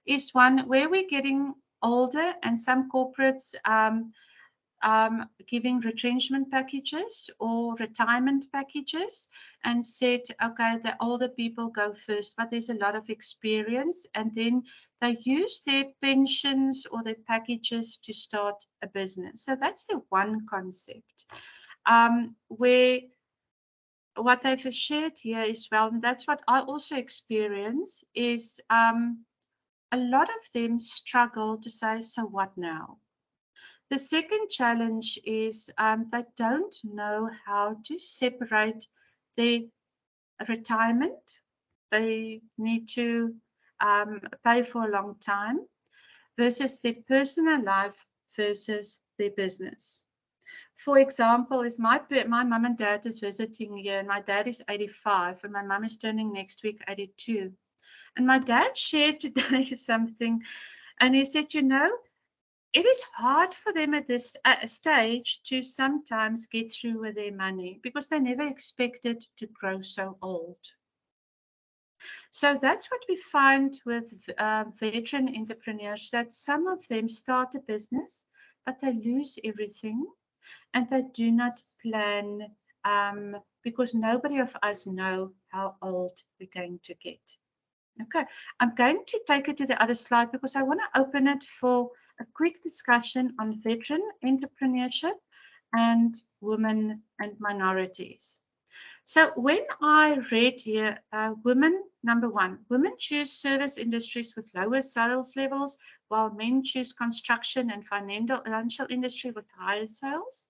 is one where we're getting older and some corporates giving retrenchment packages or retirement packages and said, okay, the older people go first, but there's a lot of experience, and then they use their pensions or their packages to start a business. So that's the one concept where what I've shared here is, well, and that's what I also experience, is a lot of them struggle to say, so what now? The second challenge is they don't know how to separate their retirement. They need to pay for a long time versus their personal life versus their business. For example, is my mum and dad is visiting here. My dad is 85 and my mum is turning next week 82. And my dad shared today something, and he said, you know, it is hard for them at this stage to sometimes get through with their money because they never expected to grow so old. So that's what we find with veteran entrepreneurs, that some of them start a business, but they lose everything and they do not plan because nobody of us know how old we're going to get. Okay, I'm going to take it to the other slide because I want to open it for a quick discussion on veteran entrepreneurship and women and minorities. So when I read here, women, number one, women choose service industries with lower sales levels, while men choose construction and financial industry with higher sales.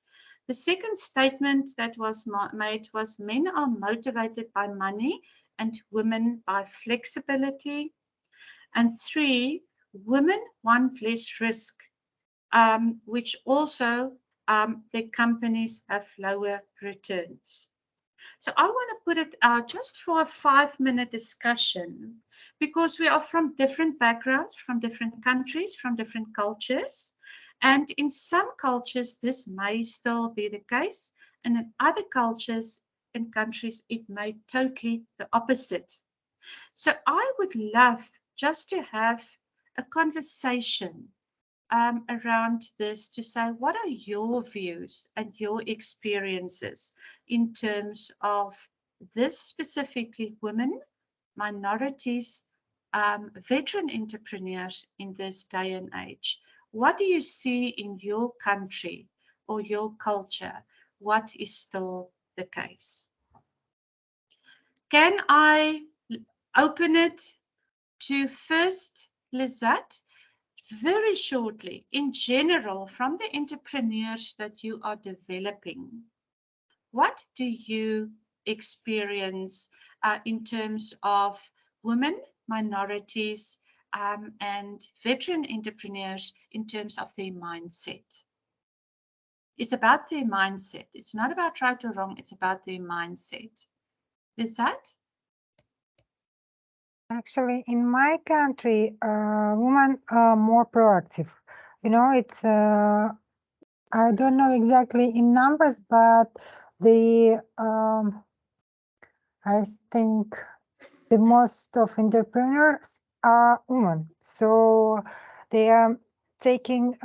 The second statement that was made was men are motivated by money and women by flexibility. And three, women want less risk, which also their companies have lower returns. So I want to put it out just for a 5-minute discussion because we are from different backgrounds, from different countries, from different cultures. And in some cultures, this may still be the case. And in other cultures and countries, it may totally the opposite. So I would love just to have a conversation around this to say, what are your views and your experiences in terms of this specifically women, minorities, veteran entrepreneurs in this day and age? What do you see in your country or your culture? What is still the case? Can I open it to first Lizette? Very shortly, in general, from the entrepreneurs that you are developing, what do you experience in terms of women, minorities, and veteran entrepreneurs in terms of their mindset? It's about their mindset. It's not about right or wrong. It's about their mindset. Is that? Actually, in my country, women are more proactive. You know, it's I don't know exactly in numbers, but the I think the most of entrepreneurs are women. So they are taking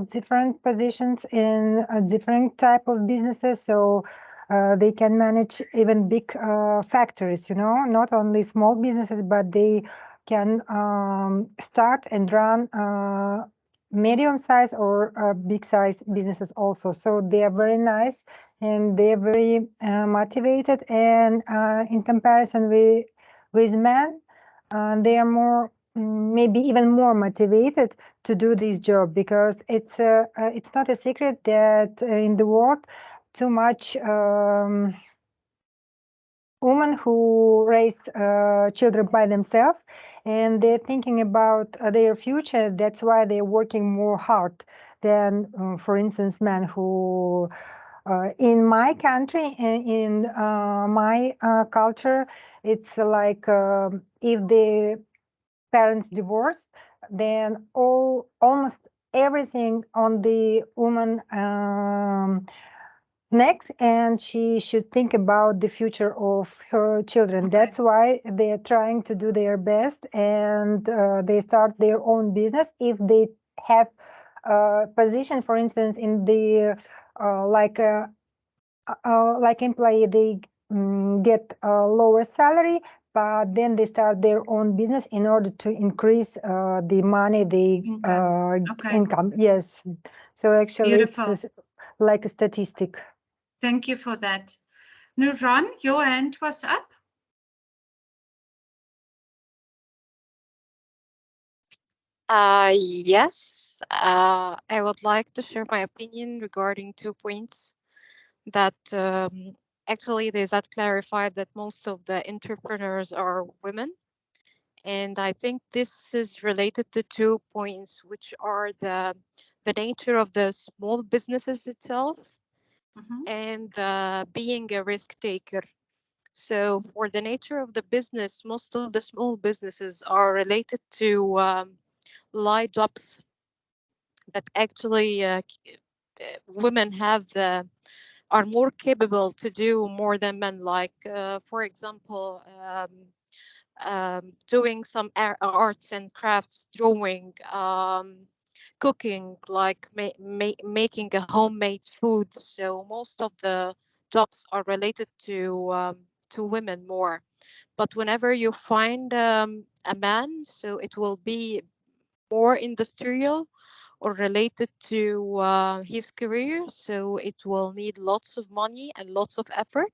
different positions in different type of businesses. So they can manage even big factories, you know, not only small businesses, but they can start and run medium size or big size businesses also. So they are very nice and they are very motivated. And in comparison with men, they are more maybe even more motivated to do this job because it's not a secret that in the world too much women who raise children by themselves and they're thinking about their future. That's why they're working more hard than, for instance, men who in my country, in my culture, it's like if the parents divorce, then almost everything on the woman next, and she should think about the future of her children. Okay. That's why they're trying to do their best, and they start their own business if they have a position, for instance, in the like employee, they get a lower salary, but then they start their own business in order to increase the money they income. Yes. So actually, beautiful. It's like a statistic. Thank you for that. Nuran, your hand was up. Yes, I would like to share my opinion regarding 2 points that actually they that clarified that most of the entrepreneurs are women. And I think this is related to 2 points, which are the nature of the small businesses itself and being a risk taker. So, for the nature of the business, most of the small businesses are related to light jobs that actually women have are more capable to do more than men. Like, for example, doing some arts and crafts, drawing, cooking, like making a homemade food. So most of the jobs are related to women more. But whenever you find a man, so it will be more industrial or related to his career. So it will need lots of money and lots of effort.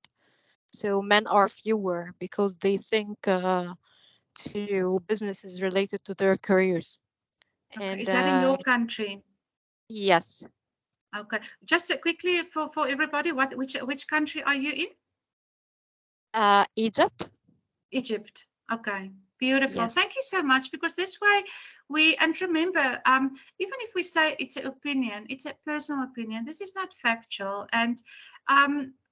So men are fewer because they think to businesses related to their careers. Okay. And Is that in your country? yes. Okay. Just quickly for everybody, which country are you in? Egypt. Egypt. Okay. Beautiful. Yes. Thank you so much, because this way and remember, even if we say it's an opinion, it's a personal opinion. This is not factual. And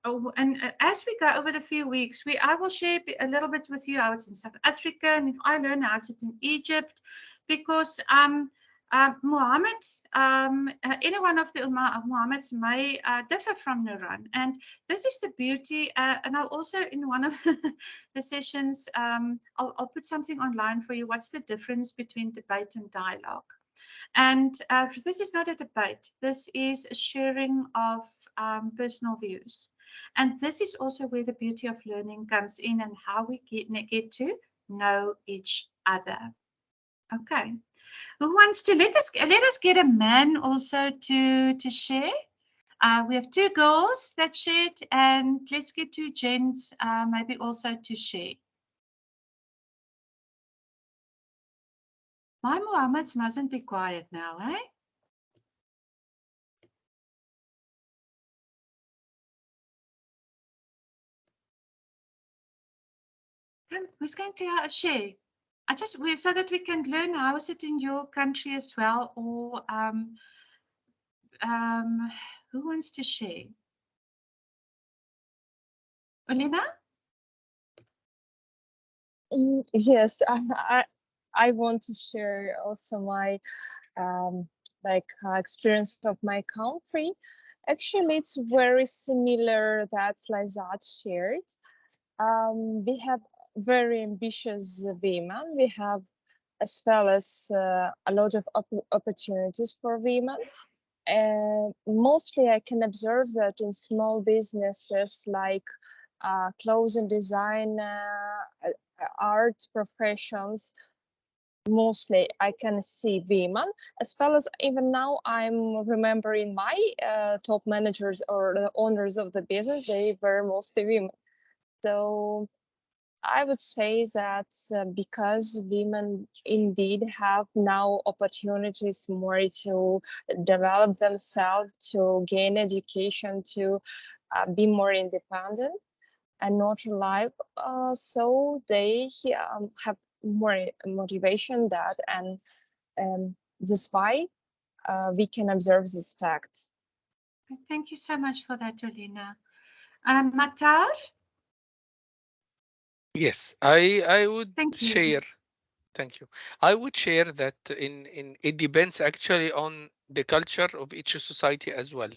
as we go over the few weeks, I will share a little bit with you how it's in South Africa, and if I learn how it's in Egypt, because Muhammad, any one of the Muhammads may differ from Nuran, and this is the beauty. And I'll also, in one of the sessions, I'll put something online for you. What's the difference between debate and dialogue? And this is not a debate. This is a sharing of personal views. And this is also where the beauty of learning comes in, and how we get to know each other. Okay. Who wants to let us get a man also to share? We have two girls that shared, and let's get two gents maybe also to share. My Muhammads mustn't be quiet now, eh? Who's going to share? So that we can learn how is it in your country as well, or who wants to share? Olena? Yes, I want to share also my experience of my country. Actually, it's very similar that Lazat shared. We have very ambitious women. We have as well as a lot of opportunities for women. Mostly I can observe that in small businesses like clothing design, art professions, mostly I can see women, as well as even now I'm remembering my top managers or the owners of the business, they were mostly women. So I would say that because women indeed have now opportunities more to develop themselves, to gain education, to be more independent and not rely, so they have more motivation that, and this why we can observe this fact. Thank you so much for that, Olena. Matar? Yes, I would Thank you. share. Thank you. I would share that in it depends actually on the culture of each society as well.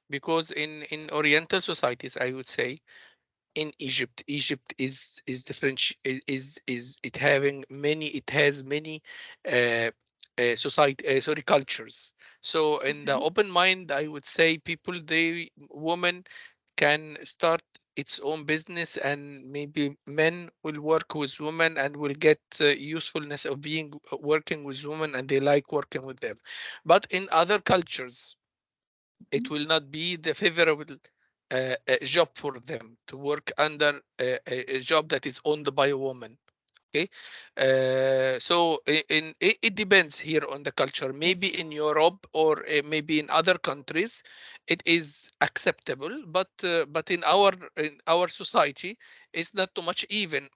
Because in Oriental societies, I would say in Egypt is different, is it having many, it has many uh, sorry, cultures. So in the open mind, I would say people, they women can start its own business, and maybe men will work with women and will get usefulness of being working with women, and they like working with them. But in other cultures, it will not be the favorable job for them to work under a job that is owned by a woman. Okay, so it depends here on the culture. Maybe Yes. in Europe or maybe in other countries, it is acceptable, but in our society, it's not too much even.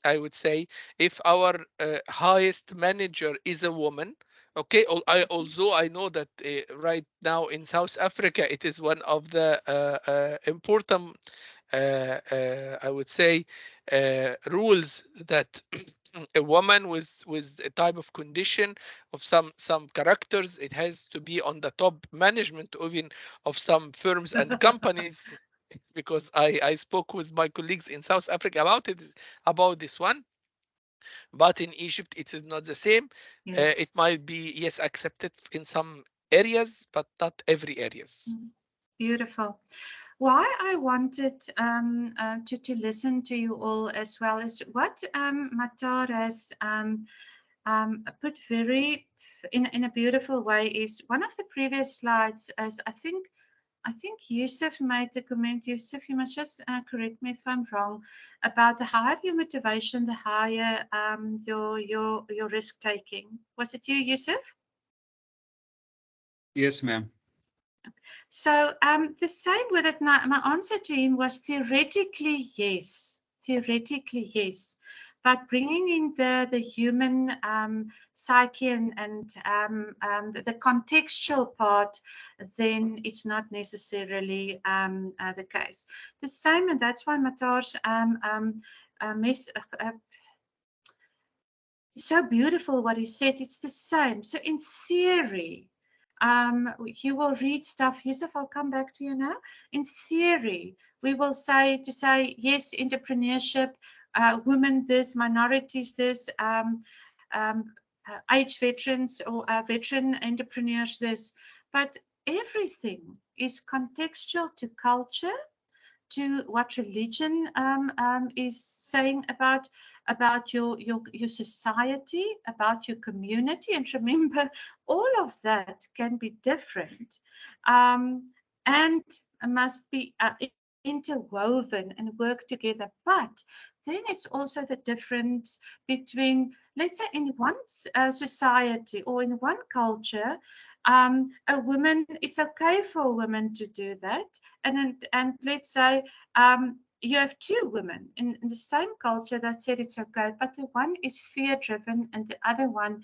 I would say if our highest manager is a woman, Okay, although I know that right now in South Africa, it is one of the important, I would say, rules that a woman with a type of condition of some characters, it has to be on the top management even of some firms and companies. Because I spoke with my colleagues in South Africa about this one. But in Egypt, it is not the same. Yes. It might be, yes, accepted in some areas, but not every areas. Beautiful. Why I wanted to listen to you all as well is what Matar has put very in a beautiful way is one of the previous slides. As I think Yusuf made the comment. Yusuf, you must just correct me if I'm wrong, about the higher your motivation, the higher your risk taking. Was it you, Yusuf? Yes, ma'am. So the same with it. My answer to him was theoretically yes, but bringing in the human psyche and the contextual part, then it's not necessarily the case. The same, and that's why Matar's so beautiful what he said. It's the same. So in theory, you will read stuff. Yusuf, I'll come back to you now. In theory, we will say yes, entrepreneurship, women this, minorities this, age veterans or veteran entrepreneurs this, but everything is contextual to culture, to what religion is saying about your society, about your community. And remember, all of that can be different and must be interwoven and work together. But then it's also the difference between, let's say, in one society or in one culture, a woman, it's okay for a woman to do that. And let's say you have two women in the same culture that said it's okay, but the one is fear-driven and the other one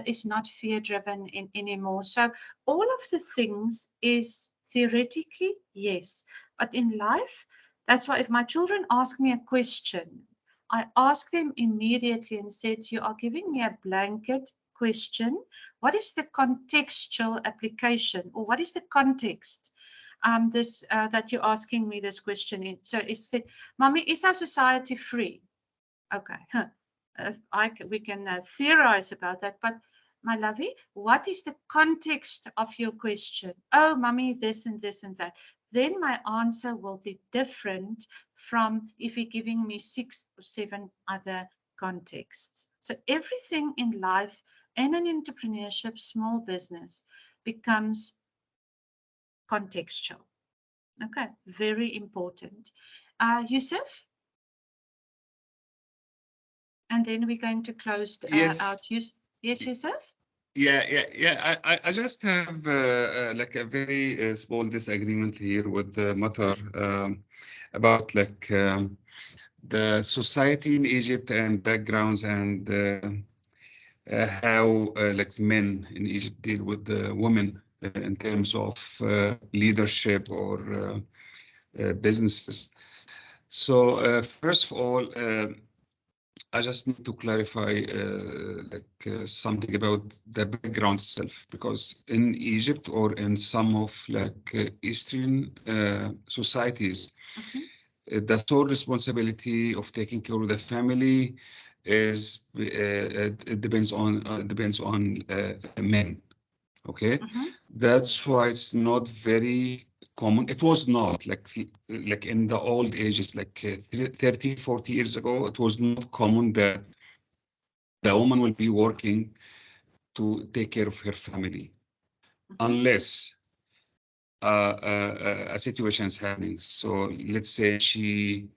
is not fear-driven anymore. So all of the things is theoretically, yes. But in life, that's why if my children ask me a question, I ask them immediately and said, you are giving me a blanket question. What is the contextual application, or what is the context that you're asking me this question in? So it said, Mommy, is our society free? Okay, we can theorize about that, but my lovey, what is the context of your question? Oh, Mommy, this and this and that. Then my answer will be different from if you're giving me 6 or 7 other contexts. So everything in life and in entrepreneurship, small business, becomes contextual. Okay, very important. Yusuf? And then we're going to close out. Yes, Yusuf? Yeah. I just have like a very small disagreement here with the matter about like the society in Egypt and backgrounds and how like men in Egypt deal with the women in terms of leadership or businesses. So first of all, I just need to clarify something about the background itself, because in Egypt or in some of like Eastern societies, the sole responsibility of taking care of the family is it depends on men. Okay, that's why it's not very common. It was not like in the old ages, like 30, 40 years ago, it was not common that the woman will be working to take care of her family, unless a situation is happening. So let's say she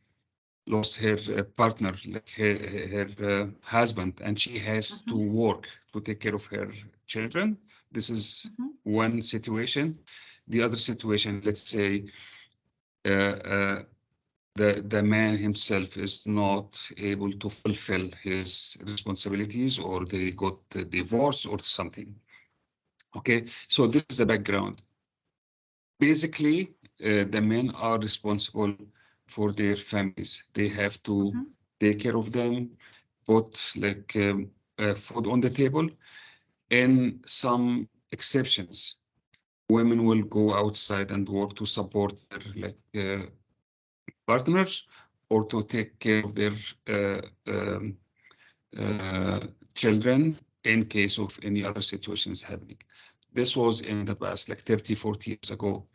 lost her partner, like her husband, and she has to work to take care of her children. This is one situation. The other situation, let's say, the man himself is not able to fulfill his responsibilities, or they got divorced or something. Okay, so this is the background. Basically, the men are responsible for their families. They have to take care of them, put like food on the table. In some exceptions, women will go outside and work to support their partners or to take care of their uh, um, children in case of any other situations happening. This was in the past, like 30, 40 years ago.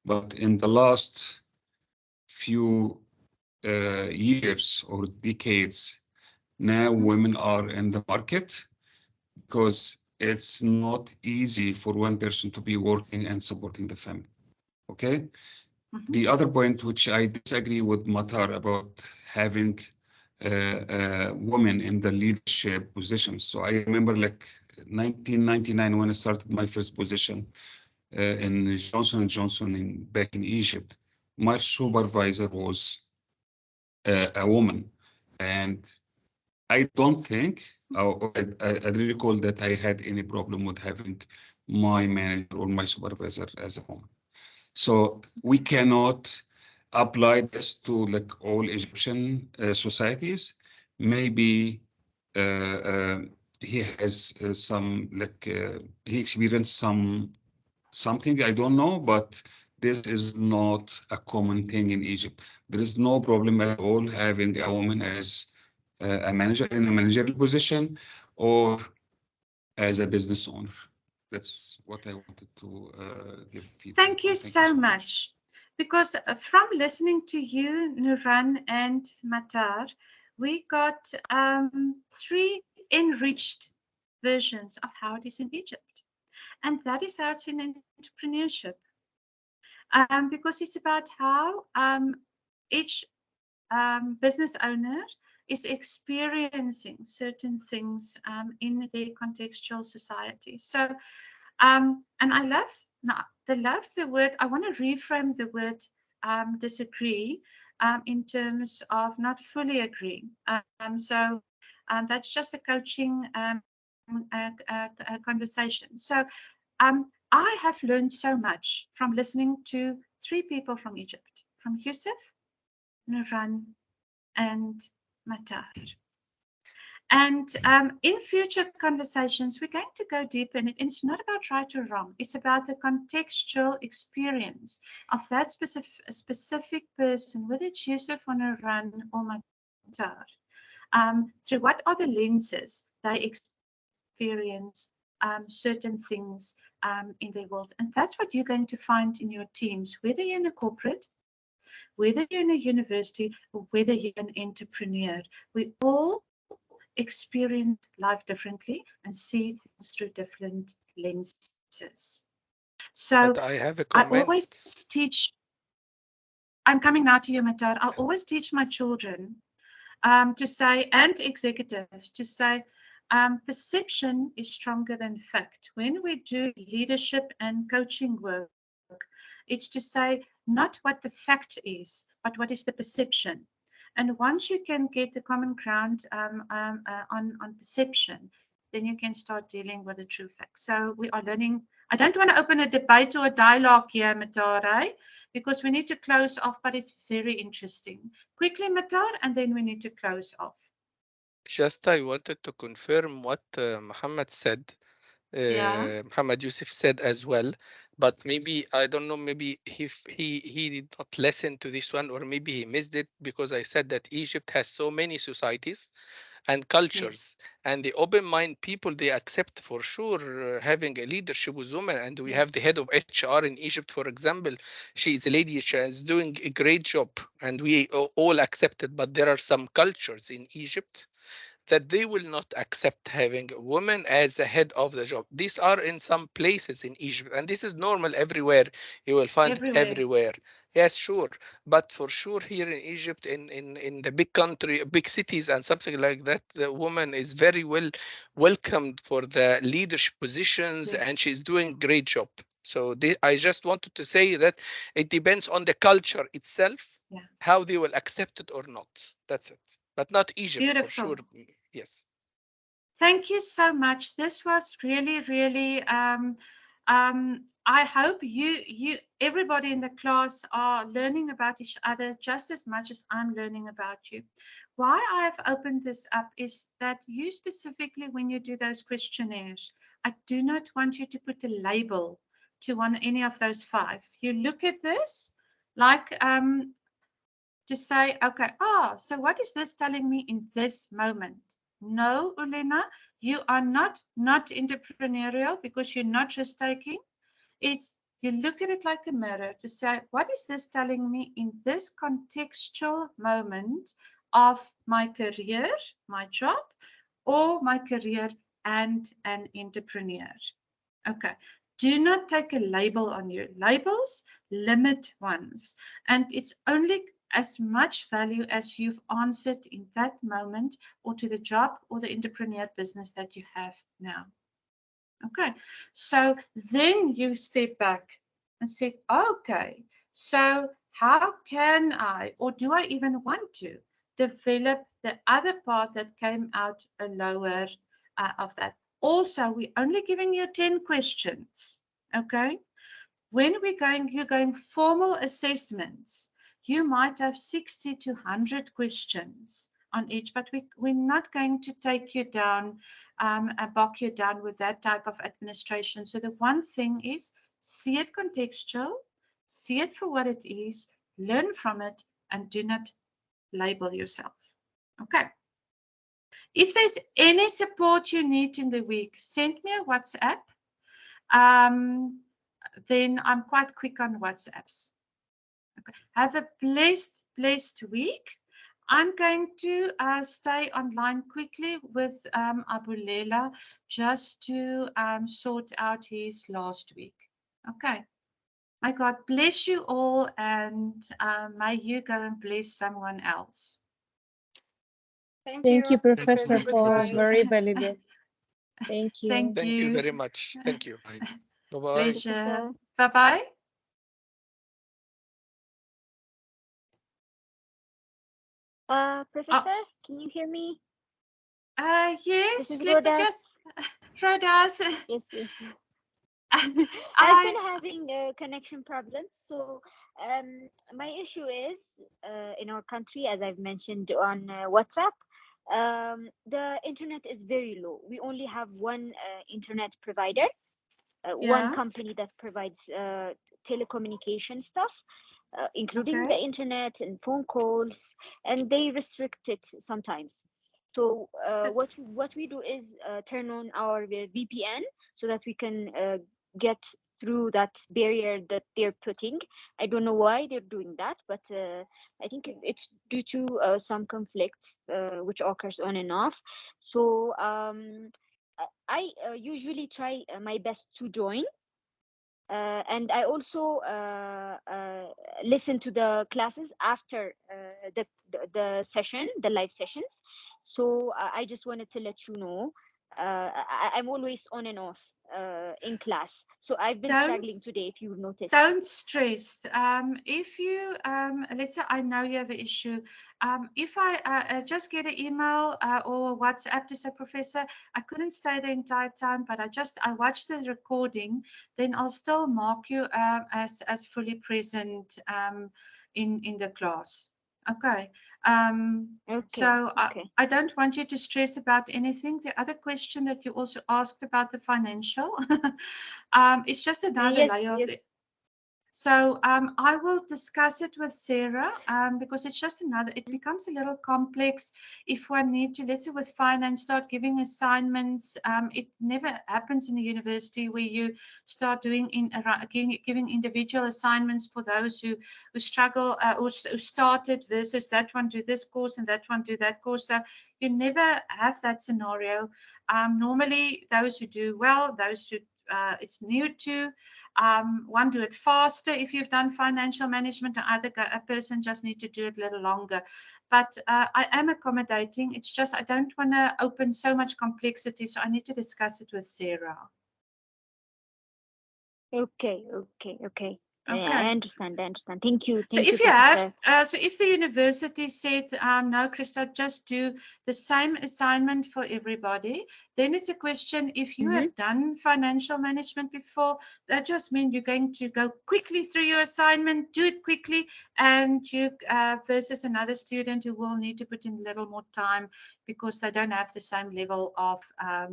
But in the last few years or decades, now women are in the market because it's not easy for one person to be working and supporting the family. Okay. The other point, which I disagree with Matar about having women in the leadership positions. So I remember like 1999 when I started my first position in Johnson & Johnson back in Egypt. My supervisor was a woman, and I don't think, I really recall that I had any problem with having my manager or my supervisor as a woman. So we cannot apply this to like all Egyptian societies. Maybe he has some like he experienced something I don't know, but this is not a common thing in Egypt. There is no problem at all having a woman as a manager in a managerial position or as a business owner. That's what I wanted to give feedback. Thank you so much. Because from listening to you, Nuran and Matar, we got three enriched versions of how it is in Egypt. And that is how it's in entrepreneurship. Because it's about how each business owner is experiencing certain things in their contextual society. So, and I love the word. I want to reframe the word disagree in terms of not fully agreeing. So that's just a coaching conversation. So I have learned so much from listening to three people from Egypt, from Yusuf, Nuran, and Matar. And in future conversations, we're going to go deeper in it. And it's not about right or wrong. It's about the contextual experience of that specific person, whether it's Yusuf or Nuran or Matar. Through what are the lenses they experience certain things in their world. And that's what you're going to find in your teams, whether you're in a corporate, whether you're in a university, or whether you're an entrepreneur. We all experience life differently and see things through different lenses. So But I have a I comment. always teach, I'm coming now to you, Matar. I'll always teach my children to say, and executives, to say, perception is stronger than fact. When we do leadership and coaching work, it's to say not what the fact is, but what is the perception. And once you can get the common ground on perception, then you can start dealing with the true facts. So we are learning. I don't want to open a debate or a dialogue here, Matare, because we need to close off, but it's very interesting. Quickly, Matar, and then we need to close off. Just I wanted to confirm what Muhammad said. Muhammad Yusuf said as well, but maybe I don't know. Maybe he did not listen to this one, or maybe he missed it because I said that Egypt has so many societies and cultures, and the open mind people, they accept for sure having a leadership with women. And we have the head of HR in Egypt, for example. She is a lady, she is doing a great job, and we all accept it. But there are some cultures in Egypt that they will not accept having a woman as the head of the job. These are in some places in Egypt, and this is normal everywhere. You will find it everywhere. Yes, sure. But for sure, here in Egypt, in the big country, big cities, and something like that, the woman is very well welcomed for the leadership positions, and she's doing great job. So I just wanted to say that it depends on the culture itself, how they will accept it or not. That's it. But not Egypt for sure. Yes. Thank you so much. This was really, really. I hope everybody in the class are learning about each other just as much as I'm learning about you. Why I have opened this up is that you specifically, when you do those questionnaires, I do not want you to put a label to any of those 5. You look at this like to say, okay, so what is this telling me in this moment? No, Ulena, you are not entrepreneurial because you're not risk taking. It's you look at it like a mirror to say, what is this telling me in this contextual moment of my career, my job, or my career and an entrepreneur? Okay. Do not take a label on you. Labels limit ones, and it's only as much value as you've answered in that moment or to the job or the entrepreneur business that you have now. Okay, so then you step back and say, okay, so how can I, or do I even want to develop the other part that came out a lower of that? Also, we're only giving you 10 questions, okay? When you're going formal assessments, you might have 60 to 100 questions on each, but we're not going to take you down and bog you down with that type of administration. So the one thing is, see it contextual, see it for what it is, learn from it, and do not label yourself. Okay. If there's any support you need in the week, send me a WhatsApp. Then I'm quite quick on WhatsApps. Okay. Have a blessed week. I'm going to stay online quickly with Abulela just to sort out his last week. Okay. May God bless you all, and may you go and bless someone else. Thank you, Professor, for Professor. very valuable. Thank you. Thank Thank you you very much. Thank you. Bye-bye. Pleasure. Bye-bye. Professor, can you hear me? Yes, This is let me Rodas. just, Rodas. Yes, yes. I've I been having connection problems. So my issue is in our country, as I've mentioned on WhatsApp, the internet is very low. We only have one internet provider, one company that provides telecommunication stuff, including the internet and phone calls, and they restrict it sometimes. So what we do is turn on our VPN so that we can get through that barrier that they're putting. I don't know why they're doing that, but I think it's due to some conflicts which occurs on and off. So I usually try my best to join, and I also listen to the classes after the session, the live sessions. So I just wanted to let you know I'm always on and off in class. So I've been struggling today, if you noticed. Don't stress. If you, let's say I know you have an issue, if I just get an email or WhatsApp to say, Professor, I couldn't stay the entire time, but I watched the recording, then I'll still mark you as fully present in the class. Okay. So okay. I don't want you to stress about anything. The other question that you also asked about the financial, it's just another layer of it. So I will discuss it with Sarah because it's just it becomes a little complex if one need to, let's say with finance, start giving assignments. It never happens in the university where you start doing giving individual assignments for those who struggle or who started versus that one do this course and that one do that course. So you never have that scenario. Normally those who do well, those who it's new to, one do it faster if you've done financial management, and a person just need to do it a little longer. But I am accommodating. It's just I don't want to open so much complexity, so I need to discuss it with Sarah. Okay. I understand. Thank you. So if you, you Professor. have, so if the university said, no, Krista, just do the same assignment for everybody, then it's a question, if you have done financial management before, that just means you're going to go quickly through your assignment, do it quickly, and you versus another student who will need to put in a little more time because they don't have the same level of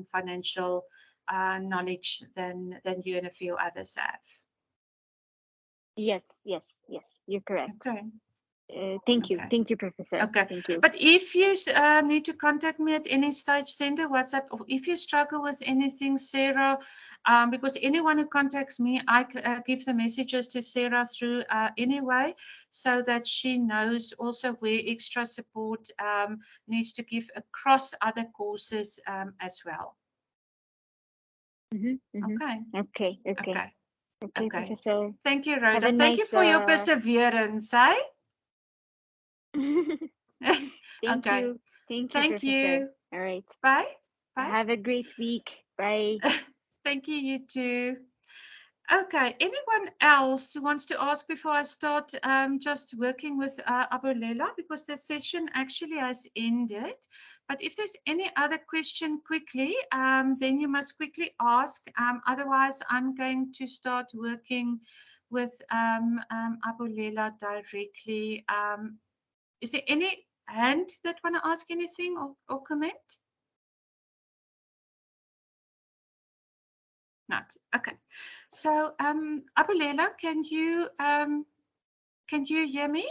financial knowledge than you and a few others have. Yes, you're correct. Okay. Thank you, Professor. Okay. Thank you. But if you need to contact me at any stage, send a WhatsApp. Or if you struggle with anything, Sarah, because anyone who contacts me, I give the messages to Sarah through anyway, so that she knows also where extra support needs to give across other courses as well. Okay. Okay, Professor. Thank you, Rhoda. Have a Thank nice, you for your perseverance, eh? Thank you. Thank you, Thank Professor. you. All right. Bye. Bye. Have a great week. Bye. Thank you, you too. Okay, anyone else who wants to ask before I start just working with Abulela, because the session actually has ended. But if there's any other question quickly, then you must quickly ask. Otherwise, I'm going to start working with Abulela directly. Is there any hand that want to ask anything or comment? Not. Okay. So, Abulela, can you hear me?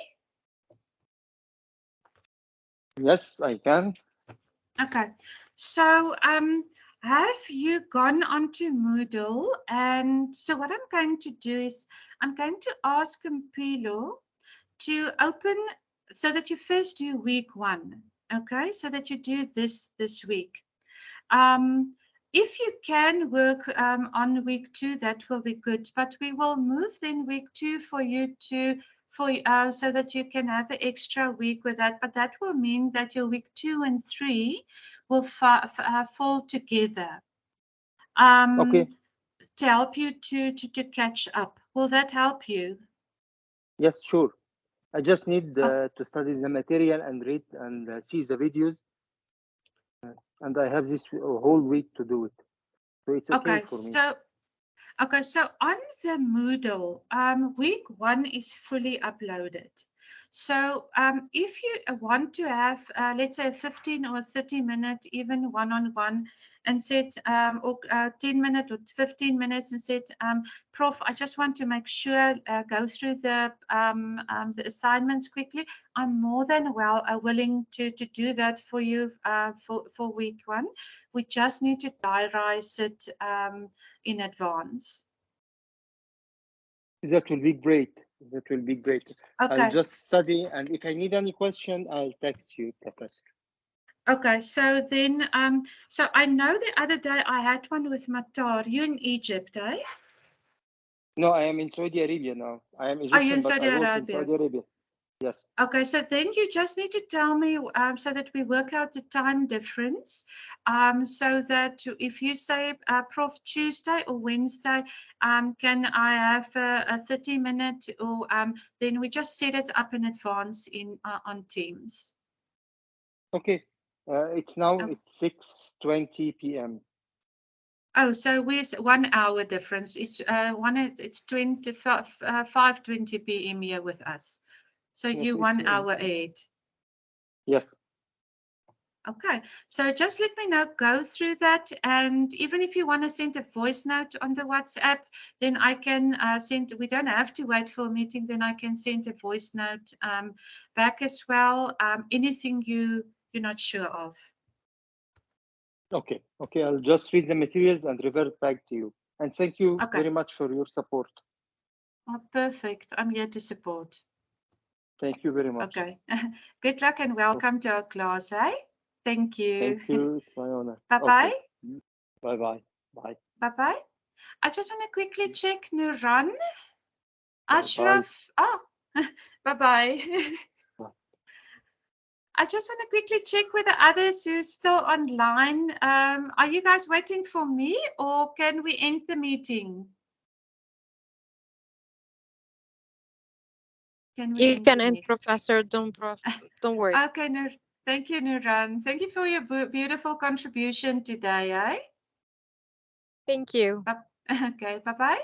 Yes, I can. Okay. So, have you gone onto Moodle? And so what I'm going to do is I'm going to ask Mpilo to open so that you first do week 1. Okay, so that you do this week. If you can work on week 2, that will be good. But we will move then week 2 for you to so that you can have an extra week with that. But that will mean that your week 2 and 3 will fall together. Okay. To help you to catch up. Will that help you? Yes, sure. I just need to study the material and read and see the videos. And I have this whole week to do it. So it's okay for me. So on the Moodle, week 1 is fully uploaded. So if you want to have, let's say, a 15 or 30-minute, even one-on-one, and set or 10-minute or 15 minutes, and said, Prof, I just want to make sure go through the assignments quickly. I'm more than willing to do that for you for week 1. We just need to diarize it in advance. That will be great. That will be great. Okay. I'll just study, and if I need any question, I'll text you, Professor. Okay, so then, so I know the other day I had one with Matar. You in Egypt, eh? No, I am in Saudi Arabia now. I am Egyptian, Are you in but Saudi I work Arabia? in Saudi Arabia. Yes. Okay, so then you just need to tell me so that we work out the time difference. So that if you say, Prof, Tuesday or Wednesday, can I have a 30-minute, or then we just set it up in advance in on Teams. Okay. It's now it's 6:20 p.m. Oh, so we're 1 hour difference. It's it's 5:20 p.m. here with us. So Yes, you 1 hour ahead. Yes. Okay, so just let me know, go through that, and even if you want to send a voice note on the WhatsApp, then I can send. We don't have to wait for a meeting. Then I can send a voice note back as well. Anything you're not sure of. Okay. Okay. I'll just read the materials and revert back to you. And thank you very much for your support. Oh, perfect. I'm here to support. Thank you very much. Okay. Good luck and welcome to our class, eh? Thank you. Thank you. It's my honor. Bye-bye. Okay. Bye-bye. Bye. Bye-bye. I just want to quickly check Nuran. Ashraf. Oh, bye-bye. I just want to quickly check with the others who's still online. Are you guys waiting for me, or can we end the meeting? You can end, Professor. Don't worry. Okay, thank you, Nuran. Thank you for your beautiful contribution today, eh? Thank you. Okay, bye-bye.